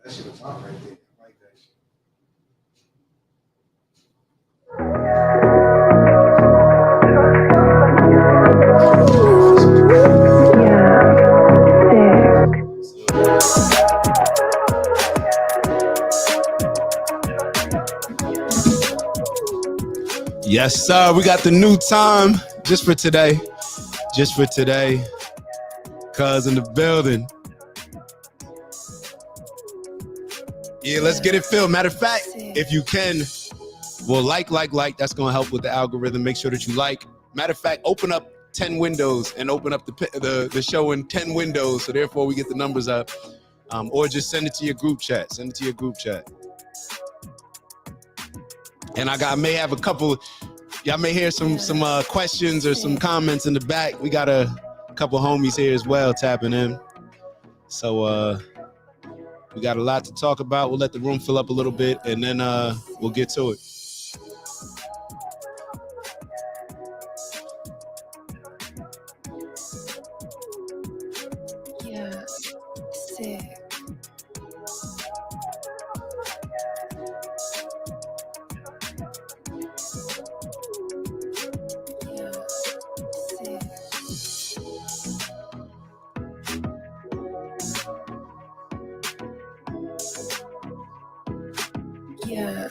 That shit was hot right there. I like that shit. Yes, sir. We got the new time just for today. Just for today. Cuz in the building. Yeah, let's get it filled. Matter of fact, if you can, well, like. That's going to help with the algorithm. Make sure that you like. Matter of fact, open up 10 windows and open up the show in 10 windows. So therefore, we get the numbers up. Or just send it to your group chat. Send it to your group chat. And I may have a couple. Y'all may hear some questions or some comments in the back. We got a couple homies here as well tapping in. So we got a lot to talk about. We'll let the room fill up a little bit, and then we'll get to it. Yeah, sick. Yeah.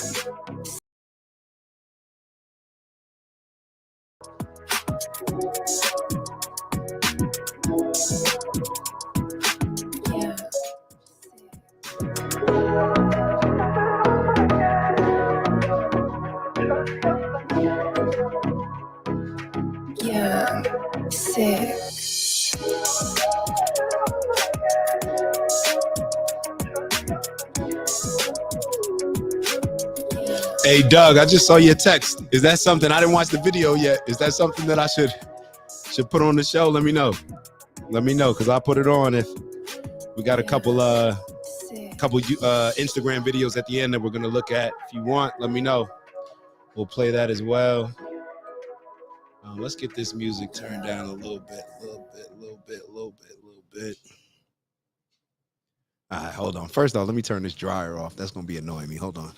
Yeah, sick. Hey, Doug, I just saw your text. Is that something? I didn't watch the video yet. Is that something that I should put on the show? Let me know. Let me know, because I'll put it on if we got a couple Instagram videos at the end that we're going to look at. If you want, let me know. We'll play that as well. Let's get this music turned down a little bit. All right, hold on. First off, let me turn this dryer off. That's going to be annoying me. Hold on.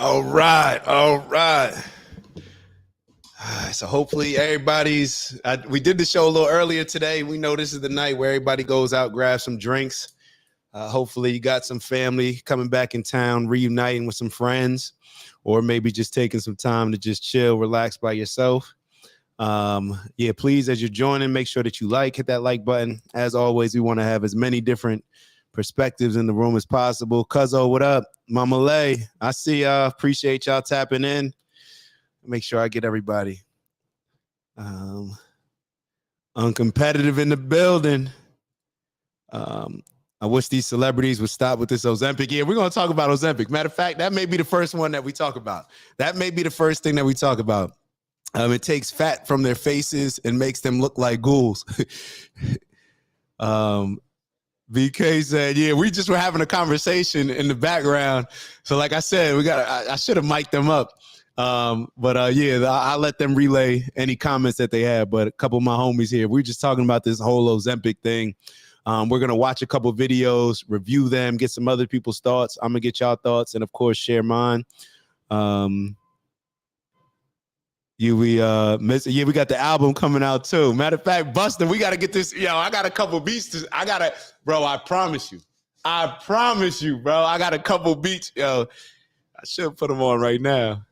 All right. So hopefully everybody's, we did the show a little earlier today. We know this is the night where everybody goes out, grabs some drinks. Hopefully you got some family coming back in town, reuniting with some friends, or maybe just taking some time to just chill, relax by yourself. Yeah, please, as you're joining, make sure that you hit that like button. As always, we want to have as many different perspectives in the room as possible. Cuzzo, what up? Mama Lay, I see y'all. Appreciate y'all tapping in. Make sure I get everybody. Uncompetitive in the building. I wish these celebrities would stop with this Ozempic. Yeah, we're going to talk about Ozempic. Matter of fact, that may be the first one that we talk about. That may be the first thing that we talk about. It takes fat from their faces and makes them look like ghouls. BK said, yeah, we just were having a conversation in the background. So like I said, I should have mic'd them up. Yeah, I'll let them relay any comments that they have. But a couple of my homies here, we're just talking about this whole Ozempic thing. We're going to watch a couple videos, review them, get some other people's thoughts. I'm going to get y'all thoughts and, of course, share mine. We got the album coming out, too. Matter of fact, Buster, we got to get this. Yo, I got a couple beats. Bro, I promise you, bro. I got a couple beats. Yo, I should put them on right now.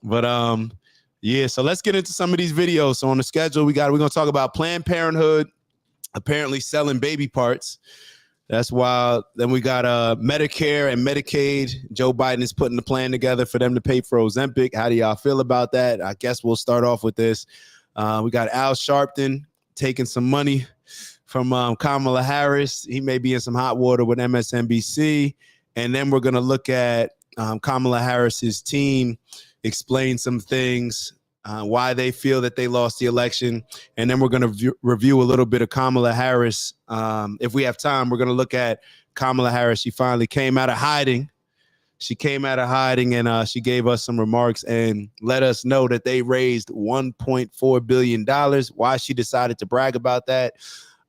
But yeah, so let's get into some of these videos. So on the schedule, we're going to talk about Planned Parenthood apparently selling baby parts. That's wild. Then we got Medicare and Medicaid. Joe Biden is putting the plan together for them to pay for Ozempic. How do y'all feel about that? I guess we'll start off with this. We got Al Sharpton taking some money from Kamala Harris. He may be in some hot water with MSNBC. And then we're going to look at Kamala Harris's team explain some things, why they feel that they lost the election. And then we're going to review a little bit of Kamala Harris. If we have time, we're going to look at Kamala Harris. She finally came out of hiding. And she gave us some remarks and let us know that they raised $1.4 billion. Why she decided to brag about that.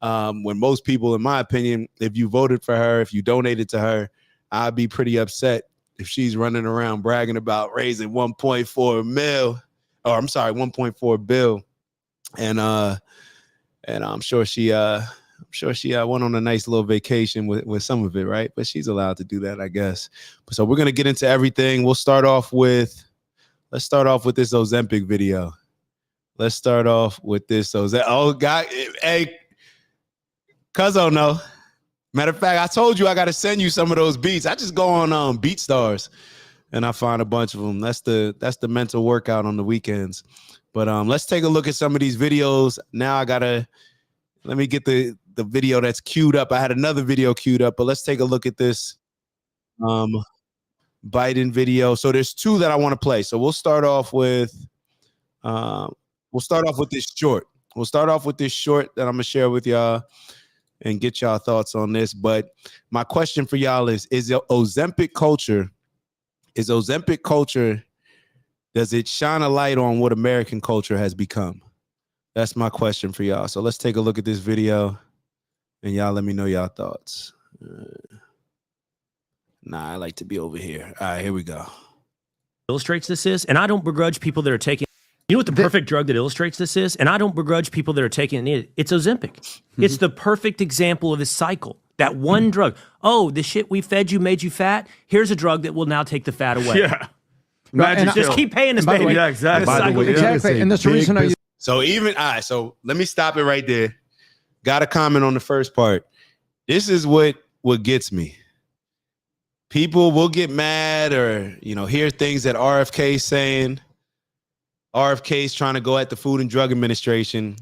When most people, in my opinion, if you voted for her, if you donated to her, I'd be pretty upset if she's running around bragging about raising 1.4 bill. And I'm sure she went on a nice little vacation with some of it, right? But she's allowed to do that, I guess. So we're gonna get into everything. Let's start off with this Ozempic video. Oh God, hey, Cuzzo, no. Matter of fact, I told you I got to send you some of those beats. I just go on BeatStars and I find a bunch of them. That's the mental workout on the weekends. But let's take a look at some of these videos. Now let me get the video that's queued up. I had another video queued up, but let's take a look at this Biden video. So there's two that I want to play. So we'll start off with this short. That I'm gonna share with y'all and get y'all thoughts on this. But my question for y'all is Ozempic culture, does it shine a light on what American culture has become? That's my question for y'all. So let's take a look at this video and y'all let me know y'all thoughts. I like to be over here. All right, here we go. Illustrates this is, and I don't begrudge people that are taking. You know what the perfect drug that illustrates this is? And I don't begrudge people that are taking it. It's Ozempic. Mm-hmm. It's the perfect example of this cycle. That one drug. Oh, the shit we fed you made you fat. Here's a drug that will now take the fat away. Yeah. Just keep paying this, baby. Yeah, exactly. By the way, exactly. And that's the reason I... So so let me stop it right there. Got a comment on the first part. This is what gets me. People will get mad or, hear things that RFK's saying. RFK's trying to go at the Food and Drug Administration.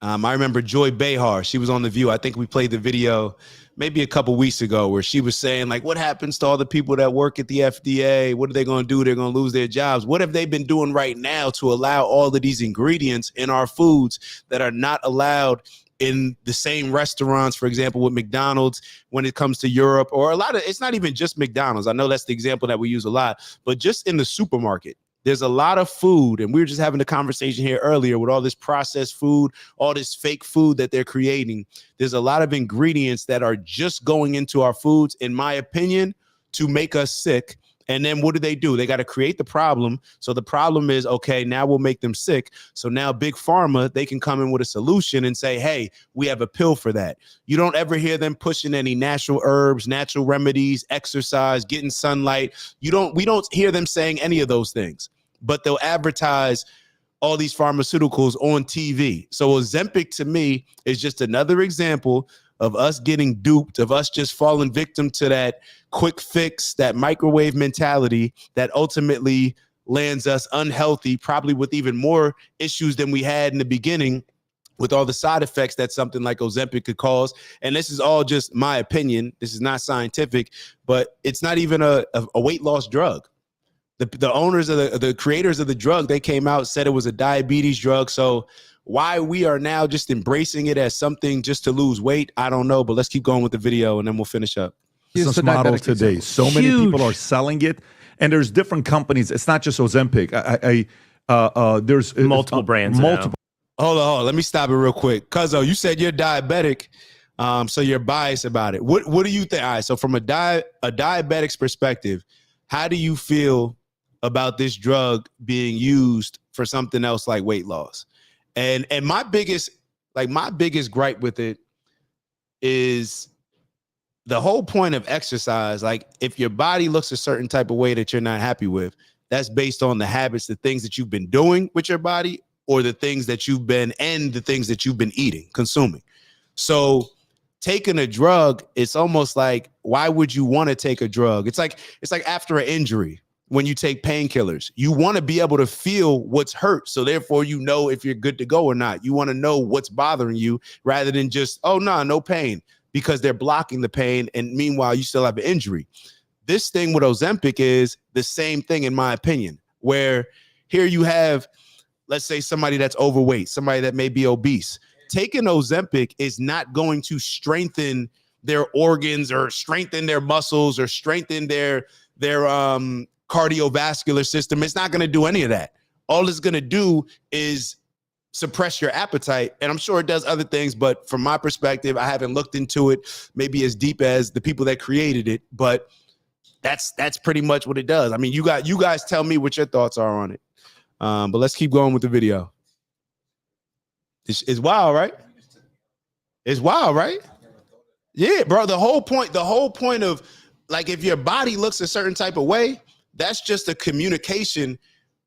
I remember Joy Behar. She was on The View. I think we played the video maybe a couple weeks ago where she was saying, like, what happens to all the people that work at the FDA? What are they going to do? They're going to lose their jobs. What have they been doing right now to allow all of these ingredients in our foods that are not allowed in the same restaurants, for example, with McDonald's when it comes to Europe, or it's not even just McDonald's. I know that's the example that we use a lot, but just in the supermarket. There's a lot of food, and we were just having a conversation here earlier with all this processed food, all this fake food that they're creating. There's a lot of ingredients that are just going into our foods, in my opinion, to make us sick. And then what do? They got to create the problem. So the problem is, okay, now we'll make them sick. So now Big Pharma, they can come in with a solution and say, hey, we have a pill for that. You don't ever hear them pushing any natural herbs, natural remedies, exercise, getting sunlight. We don't hear them saying any of those things. But they'll advertise all these pharmaceuticals on TV. So Ozempic to me is just another example of us getting duped, of us just falling victim to that quick fix, that microwave mentality that ultimately lands us unhealthy, probably with even more issues than we had in the beginning with all the side effects that something like Ozempic could cause. And this is all just my opinion. This is not scientific, but it's not even a weight loss drug. The owners of the creators of the drug, they came out, said it was a diabetes drug. So why we are now just embracing it as something just to lose weight, I don't know. But let's keep going with the video and then we'll finish up. Business model today. So many people are selling it. and there's different companies. It's not just Ozempic. There's multiple brands. Multiple. Hold on. Let me stop it real quick. Cuzzo, you said you're diabetic, so you're biased about it. What do you think? All right, so from a diabetic's perspective, how do you feel about this drug being used for something else like weight loss? And my biggest gripe with it is the whole point of exercise. Like, if your body looks a certain type of way that you're not happy with, that's based on the habits, the things that you've been doing with your body, or the things that you've been eating, consuming. So taking a drug, it's almost like, why would you want to take a drug? It's like after an injury, when you take painkillers, you want to be able to feel what's hurt. So therefore, you know if you're good to go or not. You want to know what's bothering you rather than just, oh, no pain, because they're blocking the pain. And meanwhile, you still have an injury. This thing with Ozempic is the same thing, in my opinion, where here you have, let's say, somebody that's overweight, somebody that may be obese. Taking Ozempic is not going to strengthen their organs or strengthen their muscles or strengthen their cardiovascular system. It's not going to do any of that. All it's going to do is suppress your appetite. And I'm sure it does other things, but from my perspective, I haven't looked into it maybe as deep as the people that created it, but that's pretty much what it does. I mean, you guys tell me what your thoughts are on it. But let's keep going with the video. It's wild, right? It's wild, right? Yeah, bro. The whole point of, like, if your body looks a certain type of way, that's just a communication.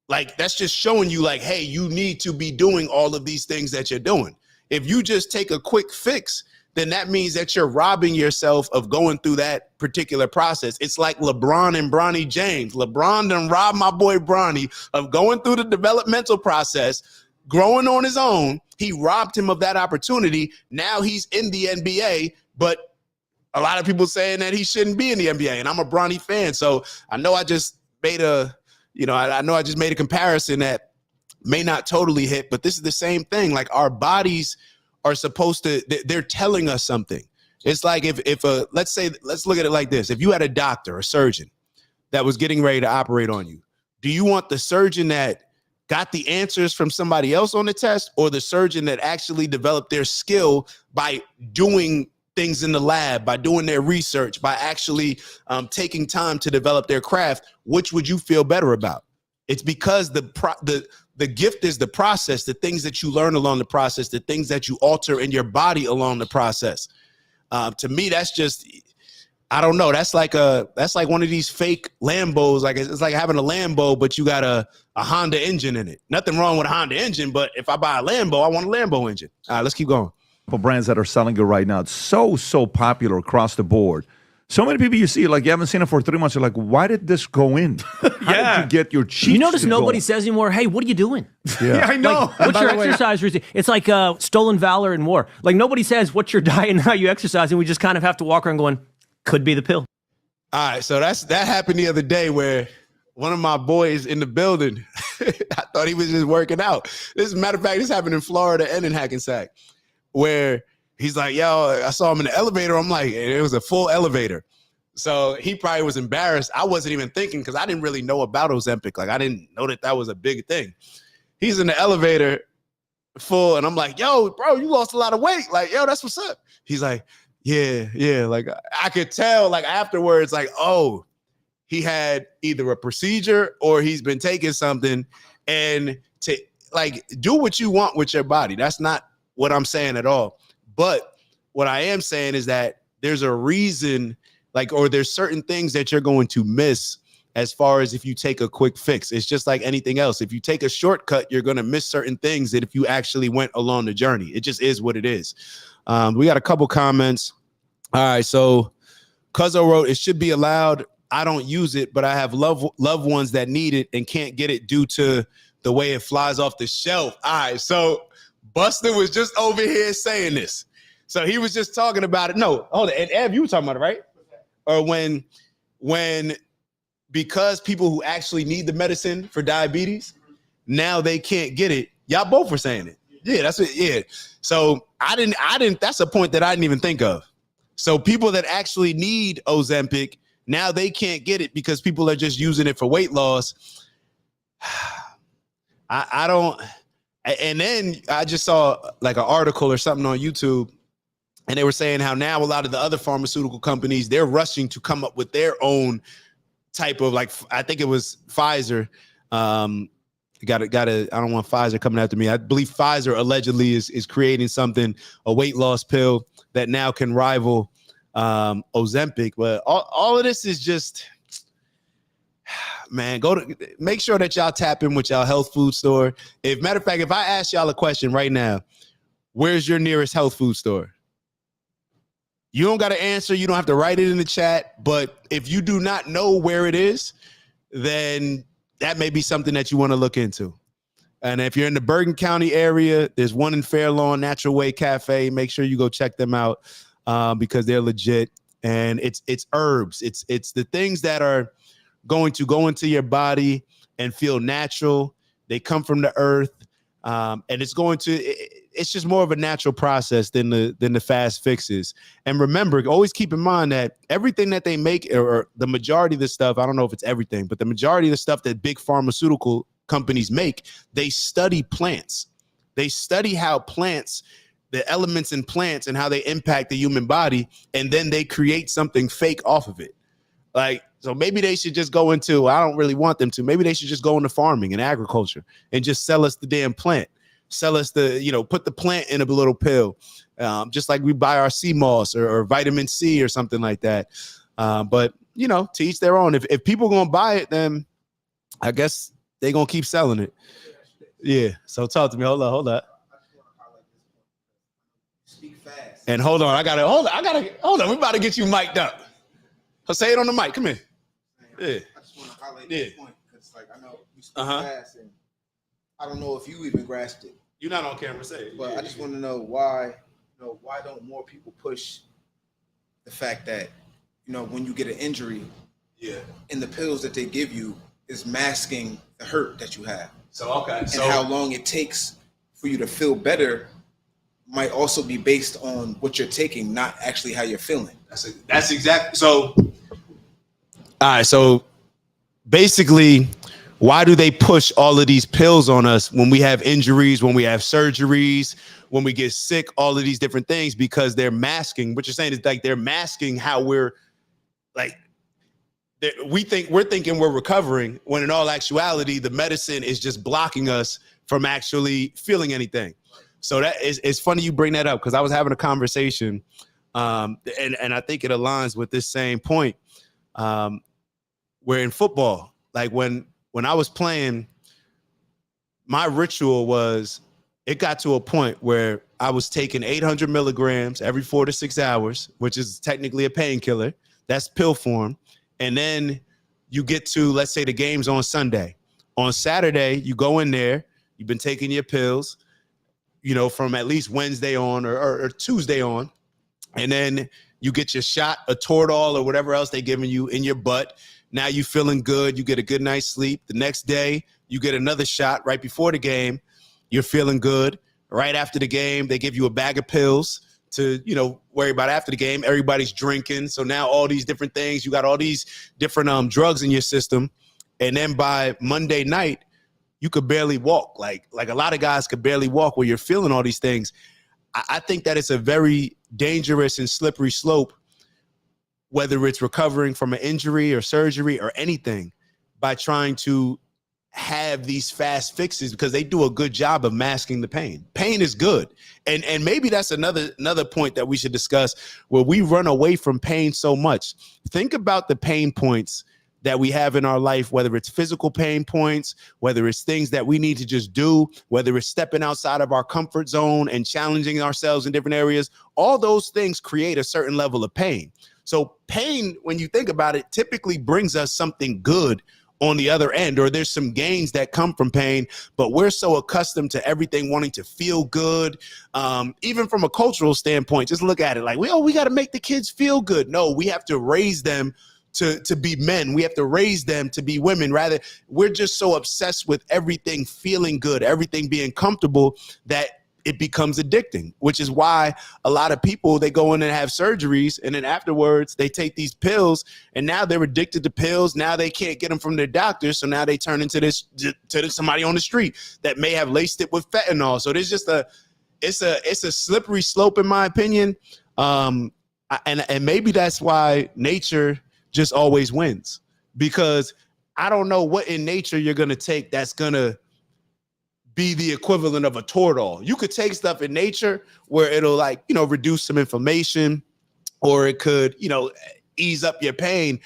Like, that's just showing you, like, hey, you need to be doing all of these things that you're doing. If you just take a quick fix, then that means that you're robbing yourself of going through that particular process. It's like LeBron and Bronny James. LeBron done robbed my boy Bronny of going through the developmental process, growing on his own. He robbed him of that opportunity. Now he's in the NBA, but a lot of people saying that he shouldn't be in the NBA, and I'm a Bronny fan. So I know I just made a comparison that may not totally hit, but this is the same thing. Like, our bodies are supposed to, they're telling us something. It's like let's look at it like this. If you had a doctor, a surgeon that was getting ready to operate on you, do you want the surgeon that got the answers from somebody else on the test, or the surgeon that actually developed their skill by doing things in the lab, by doing their research, by actually taking time to develop their craft? Which would you feel better about? It's because the gift is the process, the things that you learn along the process, the things that you alter in your body along the process. To me, that's just, I don't know. That's like one of these fake Lambos. Like, it's like having a Lambo, but you got a Honda engine in it. Nothing wrong with a Honda engine, but if I buy a Lambo, I want a Lambo engine. All right, let's keep going. Brands that are selling it right now. It's so popular across the board. So many people you see, like, you haven't seen it for 3 months. You're like, why did this go in? How did you get your cheeks? You notice nobody says anymore, hey, what are you doing? Yeah, I know. Like, what's your exercise routine? It's like stolen valor in war. Like, nobody says what's your diet and how you exercise, and we just kind of have to walk around going, could be the pill. All right, so that happened the other day where one of my boys in the building, I thought he was just working out. As a matter of fact, this happened in Florida and in Hackensack, where he's like, yo, I saw him in the elevator. I'm like, it was a full elevator. So he probably was embarrassed. I wasn't even thinking, because I didn't really know about Ozempic. Like, I didn't know that was a big thing. He's in the elevator full, and I'm like, yo, bro, you lost a lot of weight. Like, yo, that's what's up. He's like, yeah. Like, I could tell, like, afterwards, like, oh, he had either a procedure or he's been taking something. And to, like, do what you want with your body. That's not what I'm saying at all. But what I am saying is that there's a reason, like, or there's certain things that you're going to miss as far as if you take a quick fix. It's just like anything else. If you take a shortcut, you're going to miss certain things that if you actually went along the journey. It just is what it is. We got a couple comments. All right, so Cuzzo wrote, it should be allowed. I don't use it, but I have loved ones that need it and can't get it due to the way it flies off the shelf. All right, so Buster was just over here saying this. So he was just talking about it. No, hold on. And Ev, you were talking about it, right? Or when because people who actually need the medicine for diabetes, now they can't get it. Y'all both were saying it. Yeah, that's it. Yeah. So I didn't, that's a point that I didn't even think of. So people that actually need Ozempic Now they can't get it because people are just using it for weight loss. I don't. And then I just saw like an article or something on YouTube, and they were saying how now a lot of the other pharmaceutical companies, they're rushing to come up with their own type of, like, I think it was Pfizer. I don't want Pfizer coming after me. I believe Pfizer allegedly is creating something, a weight loss pill that now can rival Ozempic. But all of this is just, man, make sure that y'all tap in with y'all health food store. Matter of fact, if I ask y'all a question right now, where's your nearest health food store? You don't got to answer. You don't have to write it in the chat. But if you do not know where it is, then that may be something that you want to look into. And if you're in the Bergen County area, there's one in Fair Lawn, Natural Way Cafe. Make sure you go check them out because they're legit. And it's herbs. It's the things that are going to go into your body and feel natural. They come from the earth. And it's just more of a natural process than the fast fixes. And remember, always keep in mind that everything that they make, or the majority of the stuff, I don't know if it's everything, but the majority of the stuff that big pharmaceutical companies make, they study plants. They study how plants, the elements in plants and how they impact the human body, and then they create something fake off of it. Like, so maybe they should just go into, I don't really want them to, maybe they should just go into farming and agriculture and just sell us the damn plant. Sell us put the plant in a little pill, just like we buy our sea moss or vitamin C or something like that. But, to each their own. If people going to buy it, then I guess they going to keep selling it. Yeah. So talk to me. Hold on. Speak fast. And hold on. Hold on. We about to get you mic'd up. So say it on the mic. Come here. Yeah. I just want to highlight this point because, I know you speak fast, and I don't know if you even grasped it. You're not on camera, say it. But I just want to know why don't more people push the fact that, when you get an injury, and the pills that they give you is masking the hurt that you have. So, okay. And how long it takes for you to feel better might also be based on what you're taking, not actually how you're feeling. That's exactly. So, all right. So basically, why do they push all of these pills on us when we have injuries, when we have surgeries, when we get sick, all of these different things? Because they're masking. What you're saying is like they're masking how we're like, we're thinking we're recovering, when in all actuality, the medicine is just blocking us from actually feeling anything. So it's funny you bring that up, because I was having a conversation and I think it aligns with this same point. Where in football, like when I was playing, my ritual was, it got to a point where I was taking 800 milligrams every 4 to 6 hours, which is technically a painkiller. That's pill form. And then you get to, let's say the game's on Sunday. On Saturday, you go in there, you've been taking your pills, from at least Wednesday on or Tuesday on. And then you get your shot, a Toradol or whatever else they're giving you in your butt. Now you feeling good. You get a good night's sleep. The next day, you get another shot right before the game. You're feeling good. Right after the game, they give you a bag of pills to, worry about after the game. Everybody's drinking. So now all these different things, you got all these different drugs in your system. And then by Monday night, you could barely walk. Like a lot of guys could barely walk where you're feeling all these things. I think that it's a very dangerous and slippery slope, whether it's recovering from an injury or surgery or anything, by trying to have these fast fixes, because they do a good job of masking the pain. Pain is good. And maybe that's another point that we should discuss, where we run away from pain so much. Think about the pain points that we have in our life, whether it's physical pain points, whether it's things that we need to just do, whether it's stepping outside of our comfort zone and challenging ourselves in different areas. All those things create a certain level of pain. So pain, when you think about it, typically brings us something good on the other end, or there's some gains that come from pain, but we're so accustomed to everything wanting to feel good. Even from a cultural standpoint, just look at it like, we got to make the kids feel good. No, we have to raise them to be men. We have to raise them to be women. Rather, we're just so obsessed with everything feeling good, everything being comfortable, that it becomes addicting, which is why a lot of people, they go in and have surgeries, and then afterwards they take these pills, and now they're addicted to pills. Now they can't get them from their doctor, so now they turn into somebody on the street that may have laced it with fentanyl. So there's just it's a slippery slope, in my opinion. And maybe that's why nature just always wins, because I don't know what in nature you're going to take that's going to be the equivalent of a Toradol. You could take stuff in nature where it'll, like, you know, reduce some inflammation, or it could, you know, ease up your pain.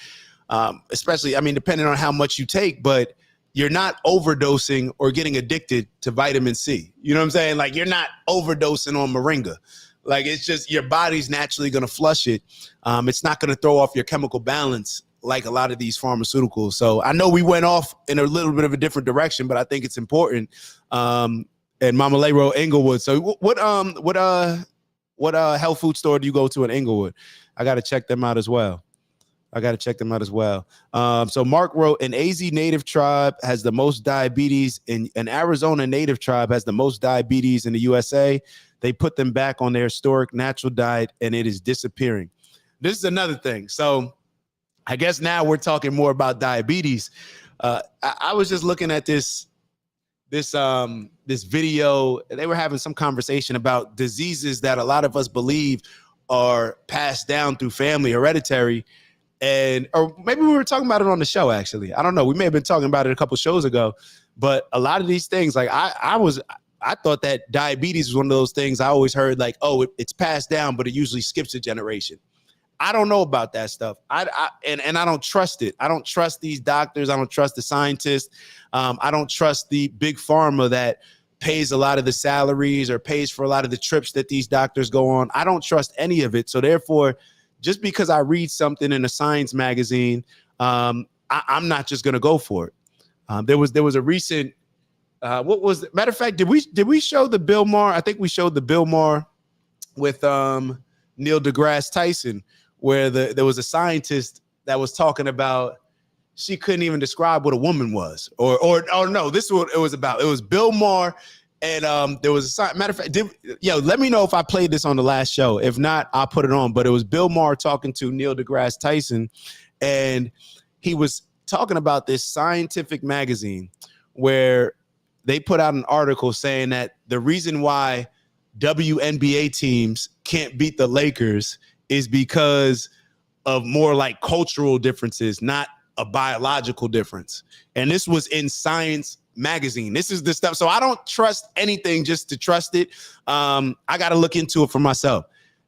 Especially, I mean, depending on how much you take, but you're not overdosing or getting addicted to vitamin C. You know what I'm saying? Like, you're not overdosing on moringa. Like, it's just your body's naturally going to flush it. It's not going to throw off your chemical balance like a lot of these pharmaceuticals. So I know we went off in a little bit of a different direction, but I think it's important. And Mama Lay wrote Inglewood. So what health food store do you go to in Inglewood? I got to check them out as well. So Mark wrote, an AZ native tribe has the most diabetes, and an Arizona native tribe has the most diabetes in the USA. They put them back on their historic natural diet, and it is disappearing. This is another thing. So I guess now we're talking more about diabetes. I was just looking at this video. They were having some conversation about diseases that a lot of us believe are passed down through family, hereditary. Or maybe we were talking about it on the show, actually. I don't know. We may have been talking about it a couple shows ago, but a lot of these things, like I thought that diabetes was one of those things. I always heard, like, oh, it's passed down, but it usually skips a generation. I don't know about that stuff. And I don't trust it. I don't trust these doctors. I don't trust the scientists. I don't trust the big pharma that pays a lot of the salaries or pays for a lot of the trips that these doctors go on. I don't trust any of it. So therefore, just because I read something in a science magazine, I'm not just going to go for it. There was a recent, matter of fact, did we show the Bill Maher? I think we showed the Bill Maher with Neil deGrasse Tyson, where there was a scientist that was talking about, she couldn't even describe what a woman was, or no, this is what it was about. It was Bill Maher, and there was a matter of fact. Let me know if I played this on the last show. If not, I'll put it on. But it was Bill Maher talking to Neil deGrasse Tyson, and he was talking about this scientific magazine where they put out an article saying that the reason why WNBA teams can't beat the Lakers is because of more like cultural differences, not a biological difference. And this was in Science magazine. This is the stuff. So I don't trust anything just to trust it. I got to look into it for myself.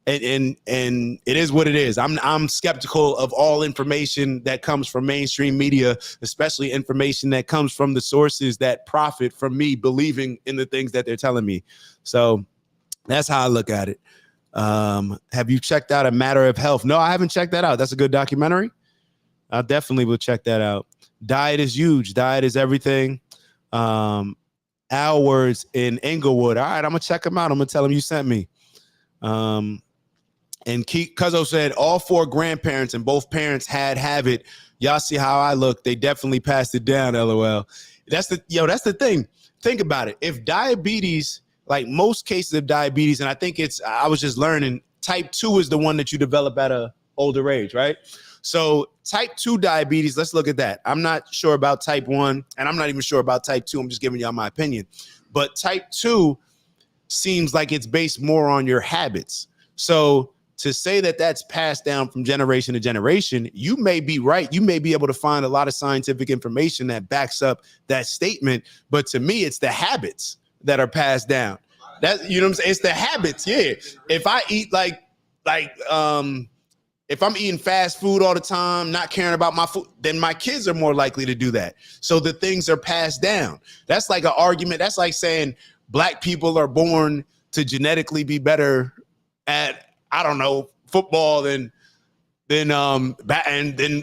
And it is what it is. I'm skeptical of all information that comes from mainstream media, especially information that comes from the sources that profit from me believing in the things that they're telling me. So that's how I look at it. Have you checked out A Matter of Health? No, I haven't checked that out. That's a good documentary. I definitely will check that out. Diet is huge. Diet is everything. Al Words in Inglewood. All right, I'm gonna check him out. I'm gonna tell him you sent me. And Cuzzo said all four grandparents and both parents have it. Y'all see how I look. They definitely passed it down. LOL. That's the thing. Think about it. If diabetes, like most cases of diabetes, and I was just learning, type 2 is the one that you develop at a older age, right? So type 2 diabetes, let's look at that. I'm not sure about type 1, and I'm not even sure about type 2. I'm just giving y'all my opinion. But type 2 seems like it's based more on your habits. So to say that that's passed down from generation to generation, you may be right. You may be able to find a lot of scientific information that backs up that statement. But to me, it's the habits that are passed down. That, you know what I'm saying? It's the habits. Yeah. If I eat if I'm eating fast food all the time, not caring about my food, then my kids are more likely to do that. So the things are passed down. That's like an argument. That's like saying Black people are born to genetically be better at, I don't know, football than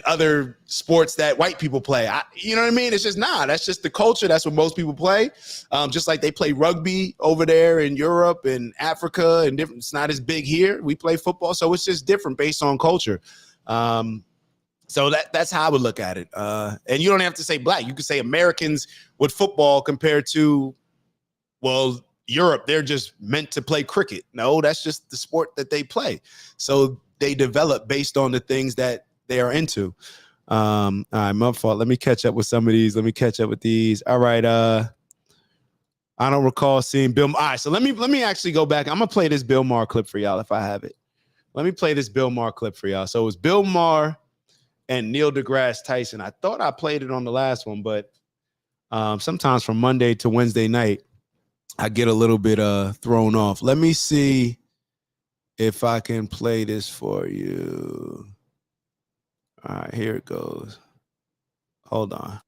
other sports that white people play. You know what I mean? It's just that's just the culture. That's what most people play. Just like they play rugby over there in Europe and Africa and different. It's not as big here. We play football. So it's just different based on culture. So that's how I would look at it. And you don't have to say Black. You could say Americans with football compared to, well, Europe, they're just meant to play cricket. No, that's just the sport that they play. So they develop based on the things that they are into. All right, my fault. Let me catch up with some of these. Let me catch up with these. All right. I don't recall seeing Bill. All right, so let me actually go back. I'm gonna play this Bill Maher clip for y'all if I have it. Let me play this Bill Maher clip for y'all. So it was Bill Maher and Neil deGrasse Tyson. I thought I played it on the last one, but sometimes from Monday to Wednesday night, I get a little bit thrown off. Let me see if I can play this for you. All right, here it goes. Hold on.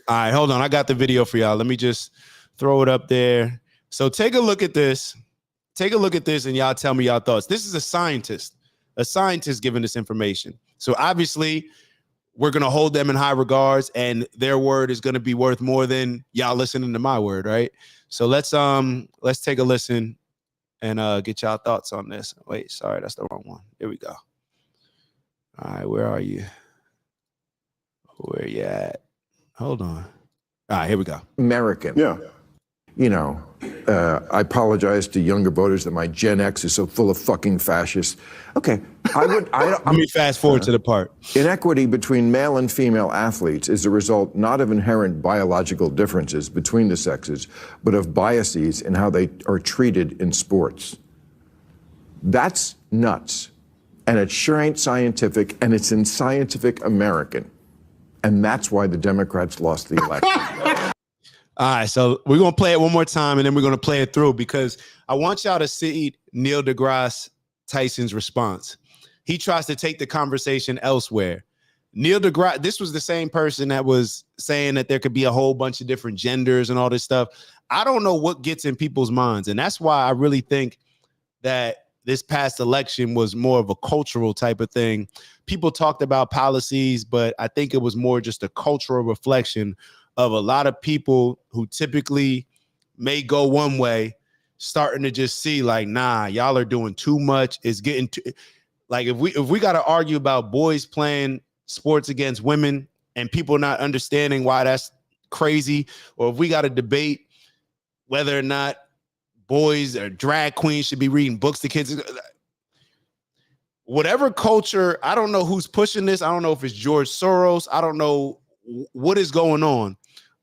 All right, hold on. I got the video for y'all. Let me just throw it up there. So take a look at this. Take a look at this and y'all tell me y'all thoughts. This is a scientist giving this information. So obviously, we're going to hold them in high regards, and their word is going to be worth more than y'all listening to my word, right? So let's take a listen and get y'all thoughts on this. Wait, sorry, that's the wrong one. Here we go. All right, where are you? Where you at? Hold on. All right, here we go. American. Yeah. You know, I apologize to younger voters that my Gen X is so full of fucking fascists. Okay, Let me fast forward to the part. Inequity between male and female athletes is the result not of inherent biological differences between the sexes, but of biases in how they are treated in sports. That's nuts. And it sure ain't scientific, and it's in Scientific American. And that's why the Democrats lost the election. All right, so we're going to play it one more time, and then we're going to play it through because I want y'all to see Neil deGrasse Tyson's response. He tries to take the conversation elsewhere. Neil deGrasse, this was the same person that was saying that there could be a whole bunch of different genders and all this stuff. I don't know what gets in people's minds, and that's why I really think that this past election was more of a cultural type of thing. People talked about policies, but I think it was more just a cultural reflection of a lot of people who typically may go one way, starting to just see like, nah, y'all are doing too much. It's getting too, like if we got to argue about boys playing sports against women and people not understanding why that's crazy, or if we got to debate whether or not boys or drag queens should be reading books to kids, whatever culture, I don't know who's pushing this. I don't know if it's George Soros. I don't know what is going on.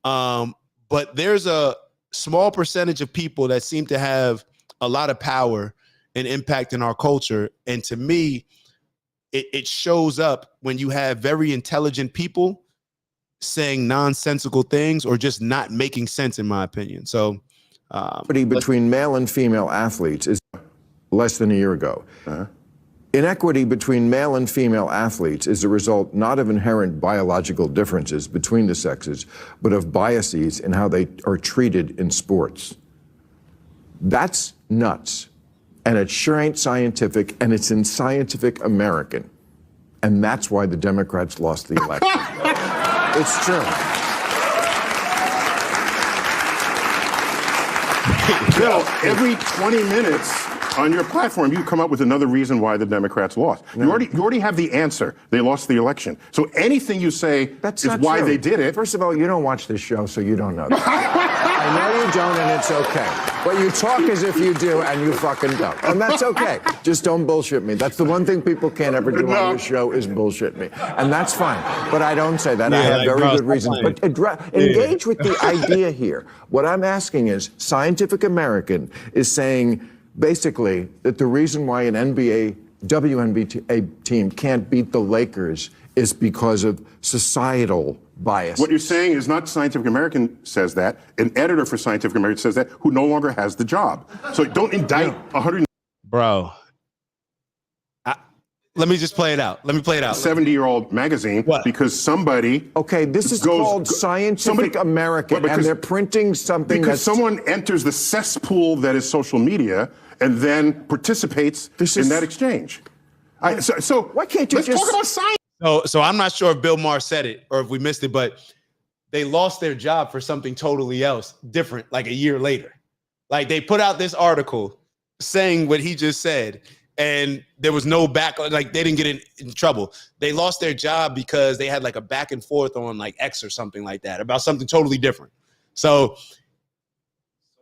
But there's a small percentage of people that seem to have a lot of power and impact in our culture. And to me, it shows up when you have very intelligent people saying nonsensical things or just not making sense, in my opinion. So Between male and female athletes is less than a year ago. Inequity between male and female athletes is the result not of inherent biological differences between the sexes, but of biases in how they are treated in sports. That's nuts. And it sure ain't scientific, and it's in Scientific American. And that's why the Democrats lost the election. It's true. Bill, every 20 minutes on your platform, you come up with another reason why the Democrats lost. You already have the answer. They lost the election. So anything you say That's is not why true. they did it. First of all, you don't watch this show, so you don't know that. I know you don't, and it's okay. But you talk as if you do, and you fucking don't. And that's okay. Just don't bullshit me. That's the one thing people can't ever do on this show is bullshit me. And that's fine. But I don't say that. I have very good reasons. But engage with the idea here. What I'm asking is, Scientific American is saying, basically, that the reason why an WNBA team can't beat the Lakers is because of societal bias. What you're saying is not Scientific American says that. An editor for Scientific American says that who no longer has the job. So don't indict 100. Bro, let me just play it out. Let me play it out. 70-year-old magazine because somebody. Okay, this is called Scientific American, and they're printing something because someone enters the cesspool that is social media and then participates in that exchange. So why can't you let's just talk about science? So I'm not sure if Bill Maher said it or if we missed it, but they lost their job for something totally else, different, like a year later. Like they put out this article saying what he just said, and there was no back, like they didn't get in trouble. They lost their job because they had like a back and forth on like X or something like that about something totally different. So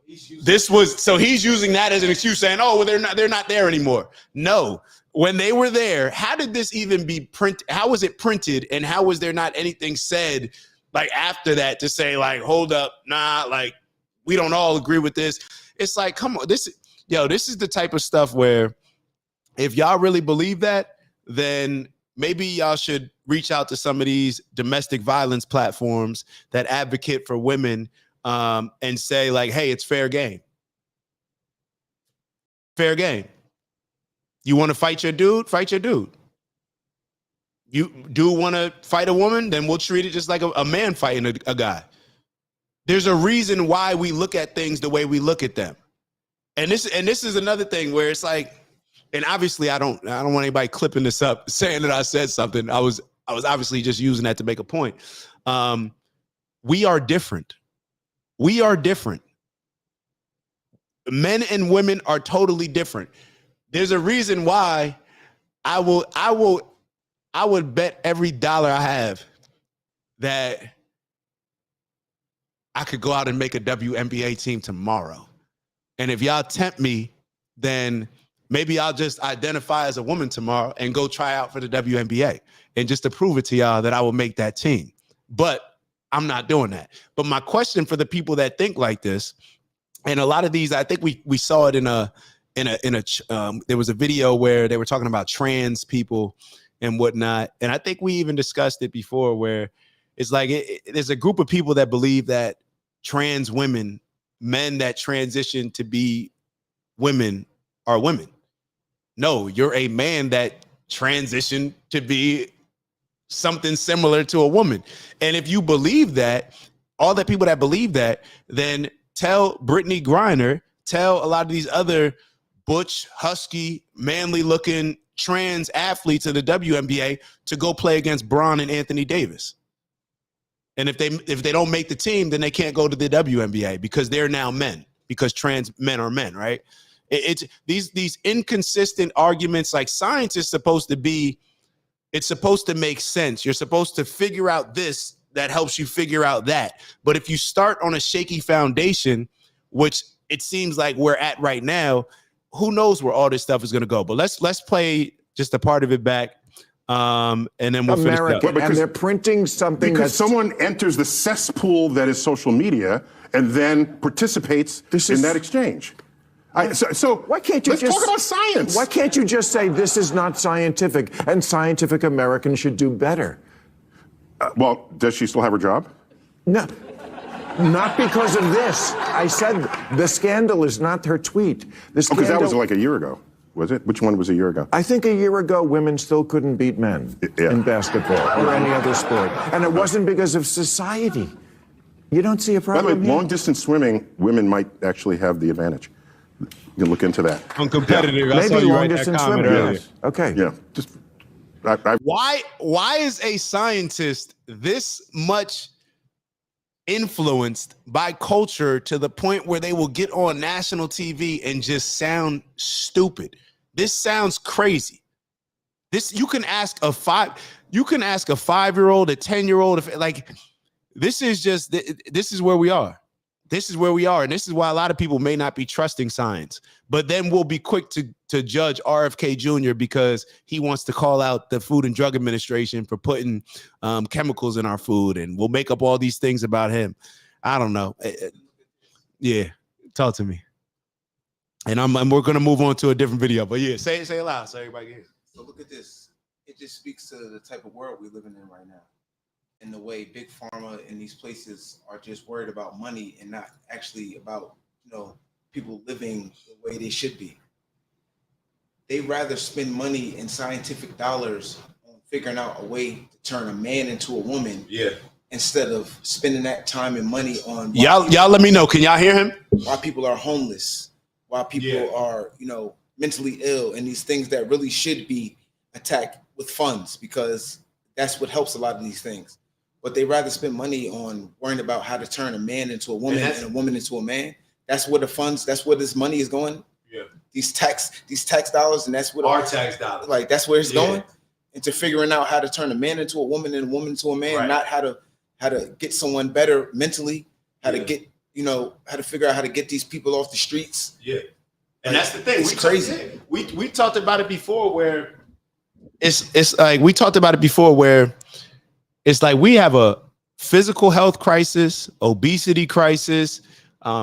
he's using that as an excuse, saying, "Oh, well, they're not there anymore." No, when they were there, how did this even be printed? How was it printed, and how was there not anything said like after that to say like, "Hold up, nah, like we don't all agree with this." It's like, come on, this is the type of stuff where if y'all really believe that, then maybe y'all should reach out to some of these domestic violence platforms that advocate for women and say like, hey, it's fair game. Fair game. You want to fight your dude? Fight your dude. You do want to fight a woman? Then we'll treat it just like a man fighting a guy. There's a reason why we look at things the way we look at them. And this is another thing where it's like, and obviously I don't want anybody clipping this up saying that I said something. I was obviously just using that to make a point. We are different. We are different. Men and women are totally different. There's a reason why I would bet every dollar I have that I could go out and make a WNBA team tomorrow. And if y'all tempt me, then maybe I'll just identify as a woman tomorrow and go try out for the WNBA and just to prove it to y'all that I will make that team. But I'm not doing that. But my question for the people that think like this, and a lot of these, I think we saw it in a there was a video where they were talking about trans people and whatnot. And I think we even discussed it before where it's like, there's a group of people that believe that trans women, men that transition to be women are women. No, you're a man that transitioned to be something similar to a woman. And if you believe that, all the people that believe that, then tell Brittany Griner, tell a lot of these other butch, husky, manly looking trans athletes in the WNBA to go play against Bron and Anthony Davis. And if they don't make the team, then they can't go to the WNBA because they're now men, because trans men are men, right? It's these inconsistent arguments. Like, science is supposed to be, it's supposed to make sense. You're supposed to figure out this that helps you figure out that. But if you start on a shaky foundation, which it seems like we're at right now, who knows where all this stuff is going to go. But let's play just a part of it back. And then we'll finish up. And they're printing something because someone enters the cesspool that is social media and then participates in that exchange. So why can't you let's talk about science? Why can't you just say this is not scientific and Scientific American should do better? Well, does she still have her job? No, not because of this. I said the scandal is not her tweet. The scandal, because that was like a year ago. Was it? Which one was a year ago? I think a year ago, women still couldn't beat men in basketball or any other sport. And it wasn't because of society. You don't see a problem. By the way, long-distance swimming, women might actually have the advantage. You can look into that. I'm competitive. Yeah. Maybe long-distance swimming. Earlier. Okay. Yeah. Just why is a scientist this much influenced by culture to the point where they will get on national TV and just sound stupid? This sounds crazy. This you can ask a 5-year-old, a 10-year-old, like this is where we are. This is where we are, and this is why a lot of people may not be trusting science. But then we'll be quick to judge RFK Jr. because he wants to call out the Food and Drug Administration for putting chemicals in our food, and we'll make up all these things about him. I don't know. Yeah, talk to me. And we're gonna move on to a different video. But yeah, say it loud so everybody can hear. So look at this. It just speaks to the type of world we're living in right now. And the way big pharma in these places are just worried about money and not actually about, people living the way they should be. They rather spend money and scientific dollars on figuring out a way to turn a man into a woman. Yeah. Instead of spending that time and money on y'all let me know. Can y'all hear him? Why people are homeless, why people are, mentally ill, and these things that really should be attacked with funds, because that's what helps a lot of these things. But they rather spend money on worrying about how to turn a man into a woman and a woman into a man. That's where the funds, that's where this money is going. Yeah. these tax dollars, and that's what Our tax dollars. like that's where it's Yeah. going, into figuring out how to turn a man into a woman and a woman into a man, Right. not how to get someone better mentally, how to Yeah. get how to figure out how to get these people off the streets. Yeah. And that's the thing. It's crazy. We talked about it before where it's like we talked about it before where it's like we have a physical health crisis, obesity crisis,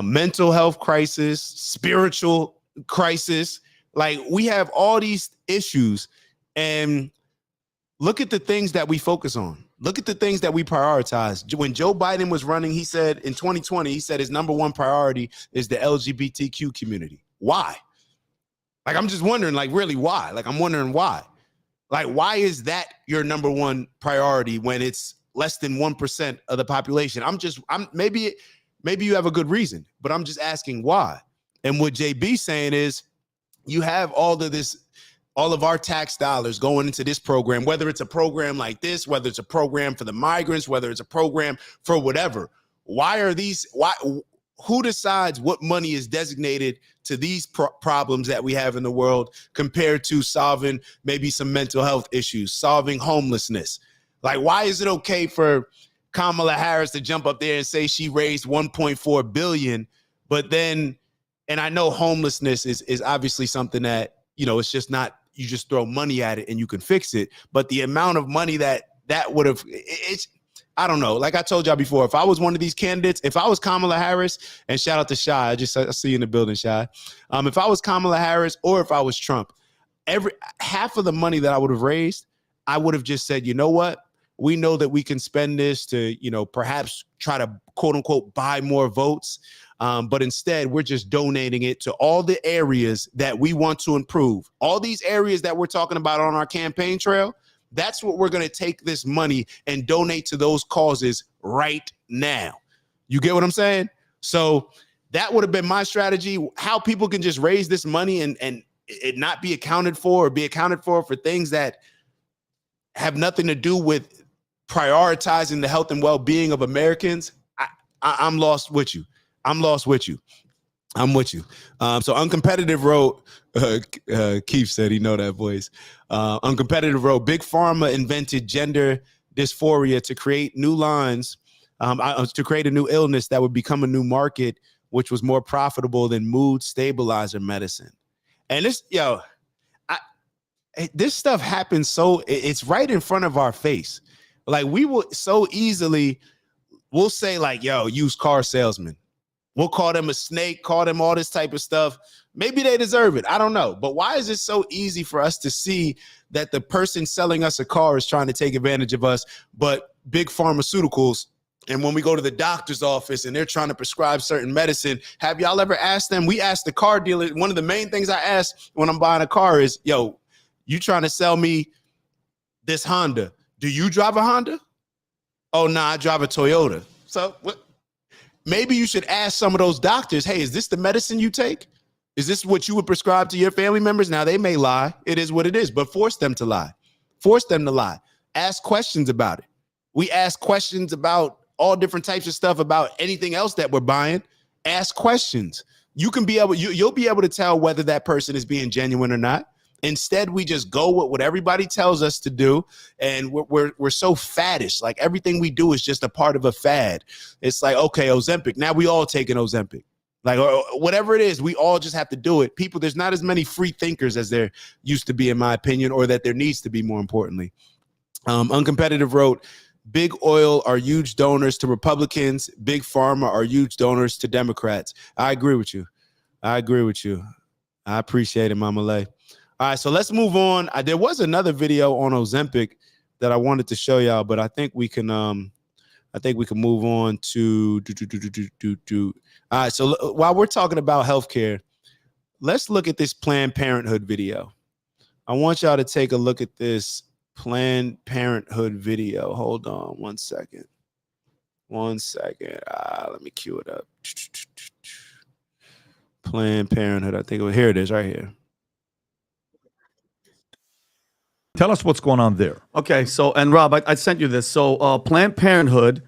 mental health crisis, spiritual crisis. Like we have all these issues, and look at the things that we focus on. Look at the things that we prioritize. When Joe Biden was running, he said in 2020, he said his number one priority is the LGBTQ community. Why? Like, I'm just wondering, like, really why? Like, I'm wondering why. Like, why is that your number one priority when it's less than 1% of the population? Maybe you have a good reason, but I'm just asking why. And what JB's saying is you have all of our tax dollars going into this program, whether it's a program like this, whether it's a program for the migrants, whether it's a program for whatever. Who decides what money is designated to these problems that we have in the world compared to solving maybe some mental health issues, solving homelessness? Like, why is it okay for Kamala Harris to jump up there and say she raised 1.4 billion, but then, and I know homelessness is obviously something that, it's just not, you just throw money at it and you can fix it. But the amount of money that would have, I don't know. Like I told y'all before, if I was one of these candidates, if I was Kamala Harris, and shout out to Shy, I see you in the building, Shy. If I was Kamala Harris or if I was Trump, half of the money that I would have raised, I would have just said, you know what? We know that we can spend this to, perhaps try to quote unquote buy more votes. But instead, we're just donating it to all the areas that we want to improve. All these areas that we're talking about on our campaign trail, that's what we're going to take this money and donate to those causes right now. You get what I'm saying? So that would have been my strategy. How people can just raise this money and it not be accounted for, or be accounted for things that have nothing to do with prioritizing the health and well-being of Americans. I'm lost with you. I'm lost with you. I'm with you. So Uncompetitive wrote, Keith said he know that voice. Uncompetitive wrote, Big Pharma invented gender dysphoria to create new lines, to create a new illness that would become a new market, which was more profitable than mood stabilizer medicine. And this stuff happens it's right in front of our face. Like we will so easily, we'll say like, yo, used car salesman. We'll call them a snake, call them all this type of stuff. Maybe they deserve it. I don't know. But why is it so easy for us to see that the person selling us a car is trying to take advantage of us, but big pharmaceuticals, and when we go to the doctor's office and they're trying to prescribe certain medicine, have y'all ever asked them? We asked the car dealer, one of the main things I ask when I'm buying a car is, yo, you trying to sell me this Honda. Do you drive a Honda? Oh, no, I drive a Toyota. So what? Maybe you should ask some of those doctors, hey, is this the medicine you take? Is this what you would prescribe to your family members? Now, they may lie. It is what it is, but force them to lie. Force them to lie. Ask questions about it. We ask questions about all different types of stuff, about anything else that we're buying. Ask questions. You'll be able to tell whether that person is being genuine or not. Instead, we just go with what everybody tells us to do, and we're so faddish. Like everything we do is just a part of a fad. It's like, okay, Ozempic. Now we all take an Ozempic. Like or whatever it is, we all just have to do it. People, there's not as many free thinkers as there used to be, in my opinion, or that there needs to be, more importantly. Uncompetitive wrote, Big oil are huge donors to Republicans. Big pharma are huge donors to Democrats. I agree with you. I appreciate it, Mama Lay. All right, so let's move on. There was another video on Ozempic that I wanted to show y'all, but I think we can move on to All right, so while we're talking about healthcare, let's look at this Planned Parenthood video. I want y'all to take a look at this Planned Parenthood video. Hold on one second. Let me cue it up. Planned Parenthood. I think here it is right here. Tell us what's going on there. Okay, so, and Rob, I sent you this. So Planned Parenthood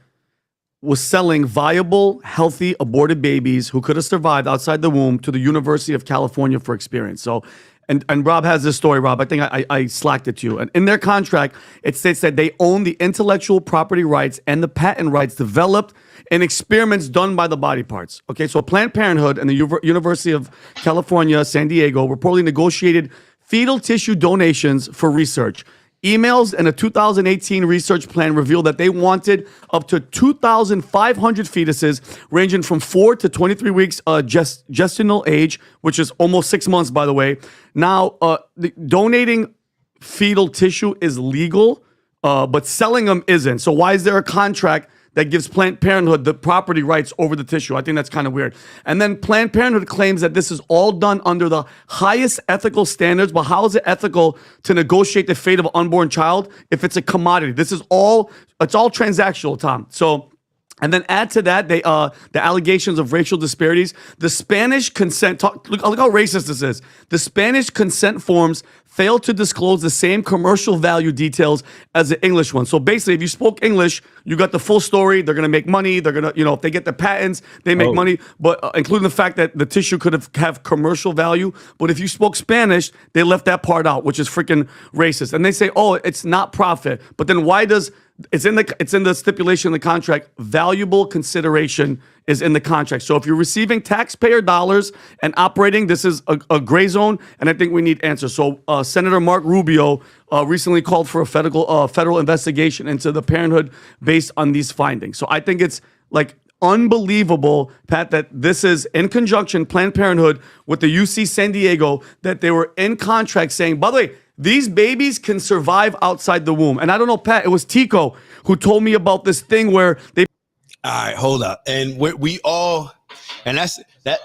was selling viable, healthy, aborted babies who could have survived outside the womb to the University of California for experience. So, and Rob has this story, Rob. I think I slacked it to you. And in their contract, it states that they own the intellectual property rights and the patent rights developed in experiments done by the body parts. Okay, so Planned Parenthood and the University of California, San Diego, reportedly negotiated fetal tissue donations for research. Emails and a 2018 research plan revealed that they wanted up to 2,500 fetuses ranging from 4 to 23 weeks gestational age, which is almost 6 months, by the way. Now, donating fetal tissue is legal, but selling them isn't. So why is there a contract that gives Planned Parenthood the property rights over the tissue? I think that's kind of weird. And then Planned Parenthood claims that this is all done under the highest ethical standards. But how is it ethical to negotiate the fate of an unborn child if it's a commodity? It's all transactional, Tom. So, and then add to that the allegations of racial disparities. The Spanish consent, look how racist this is. The Spanish consent forms failed to disclose the same commercial value details as the English one. So basically, if you spoke English, you got the full story. They're going to make money. They're going to, if they get the patents, they make money. But including the fact that the tissue could have commercial value. But if you spoke Spanish, they left that part out, which is freaking racist. And they say, oh, it's not profit. But then why does it's in the stipulation in the contract? Valuable consideration is in the contract. So if you're receiving taxpayer dollars and operating, this is a gray zone, and I think we need answers. So Senator Mark Rubio recently called for a federal investigation into the Parenthood based on these findings. So I think it's like unbelievable, Pat, that this is in conjunction, Planned Parenthood with the UC San Diego, that they were in contract saying, by the way, these babies can survive outside the womb. And I don't know, Pat, it was Tico who told me about this thing where they... All right, hold up. And we all, and that's that.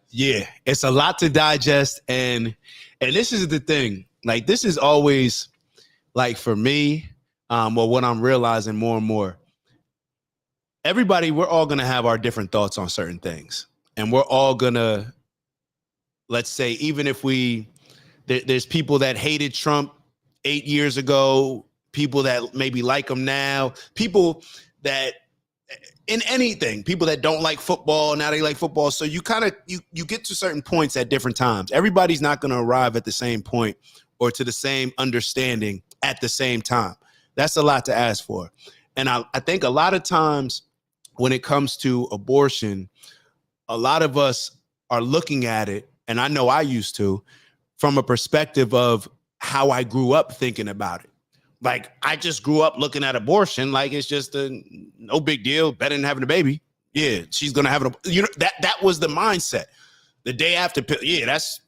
Yeah, it's a lot to digest. And this is the thing. Like, this is always, like, for me, well, what I'm realizing more and more, everybody, we're all going to have our different thoughts on certain things. And we're all going to, let's say, even if there's people that hated Trump 8 years ago, people that maybe like him now, people that in anything, people that don't like football, now they like football. So you kind of, you get to certain points at different times. Everybody's not going to arrive at the same point or to the same understanding at the same time. That's a lot to ask for. And I think a lot of times when it comes to abortion, a lot of us are looking at it, and I know I used to, from a perspective of how I grew up thinking about it. Like, I just grew up looking at abortion like it's just no big deal, better than having a baby. Yeah, she's gonna have that was the mindset. The day after, yeah, that's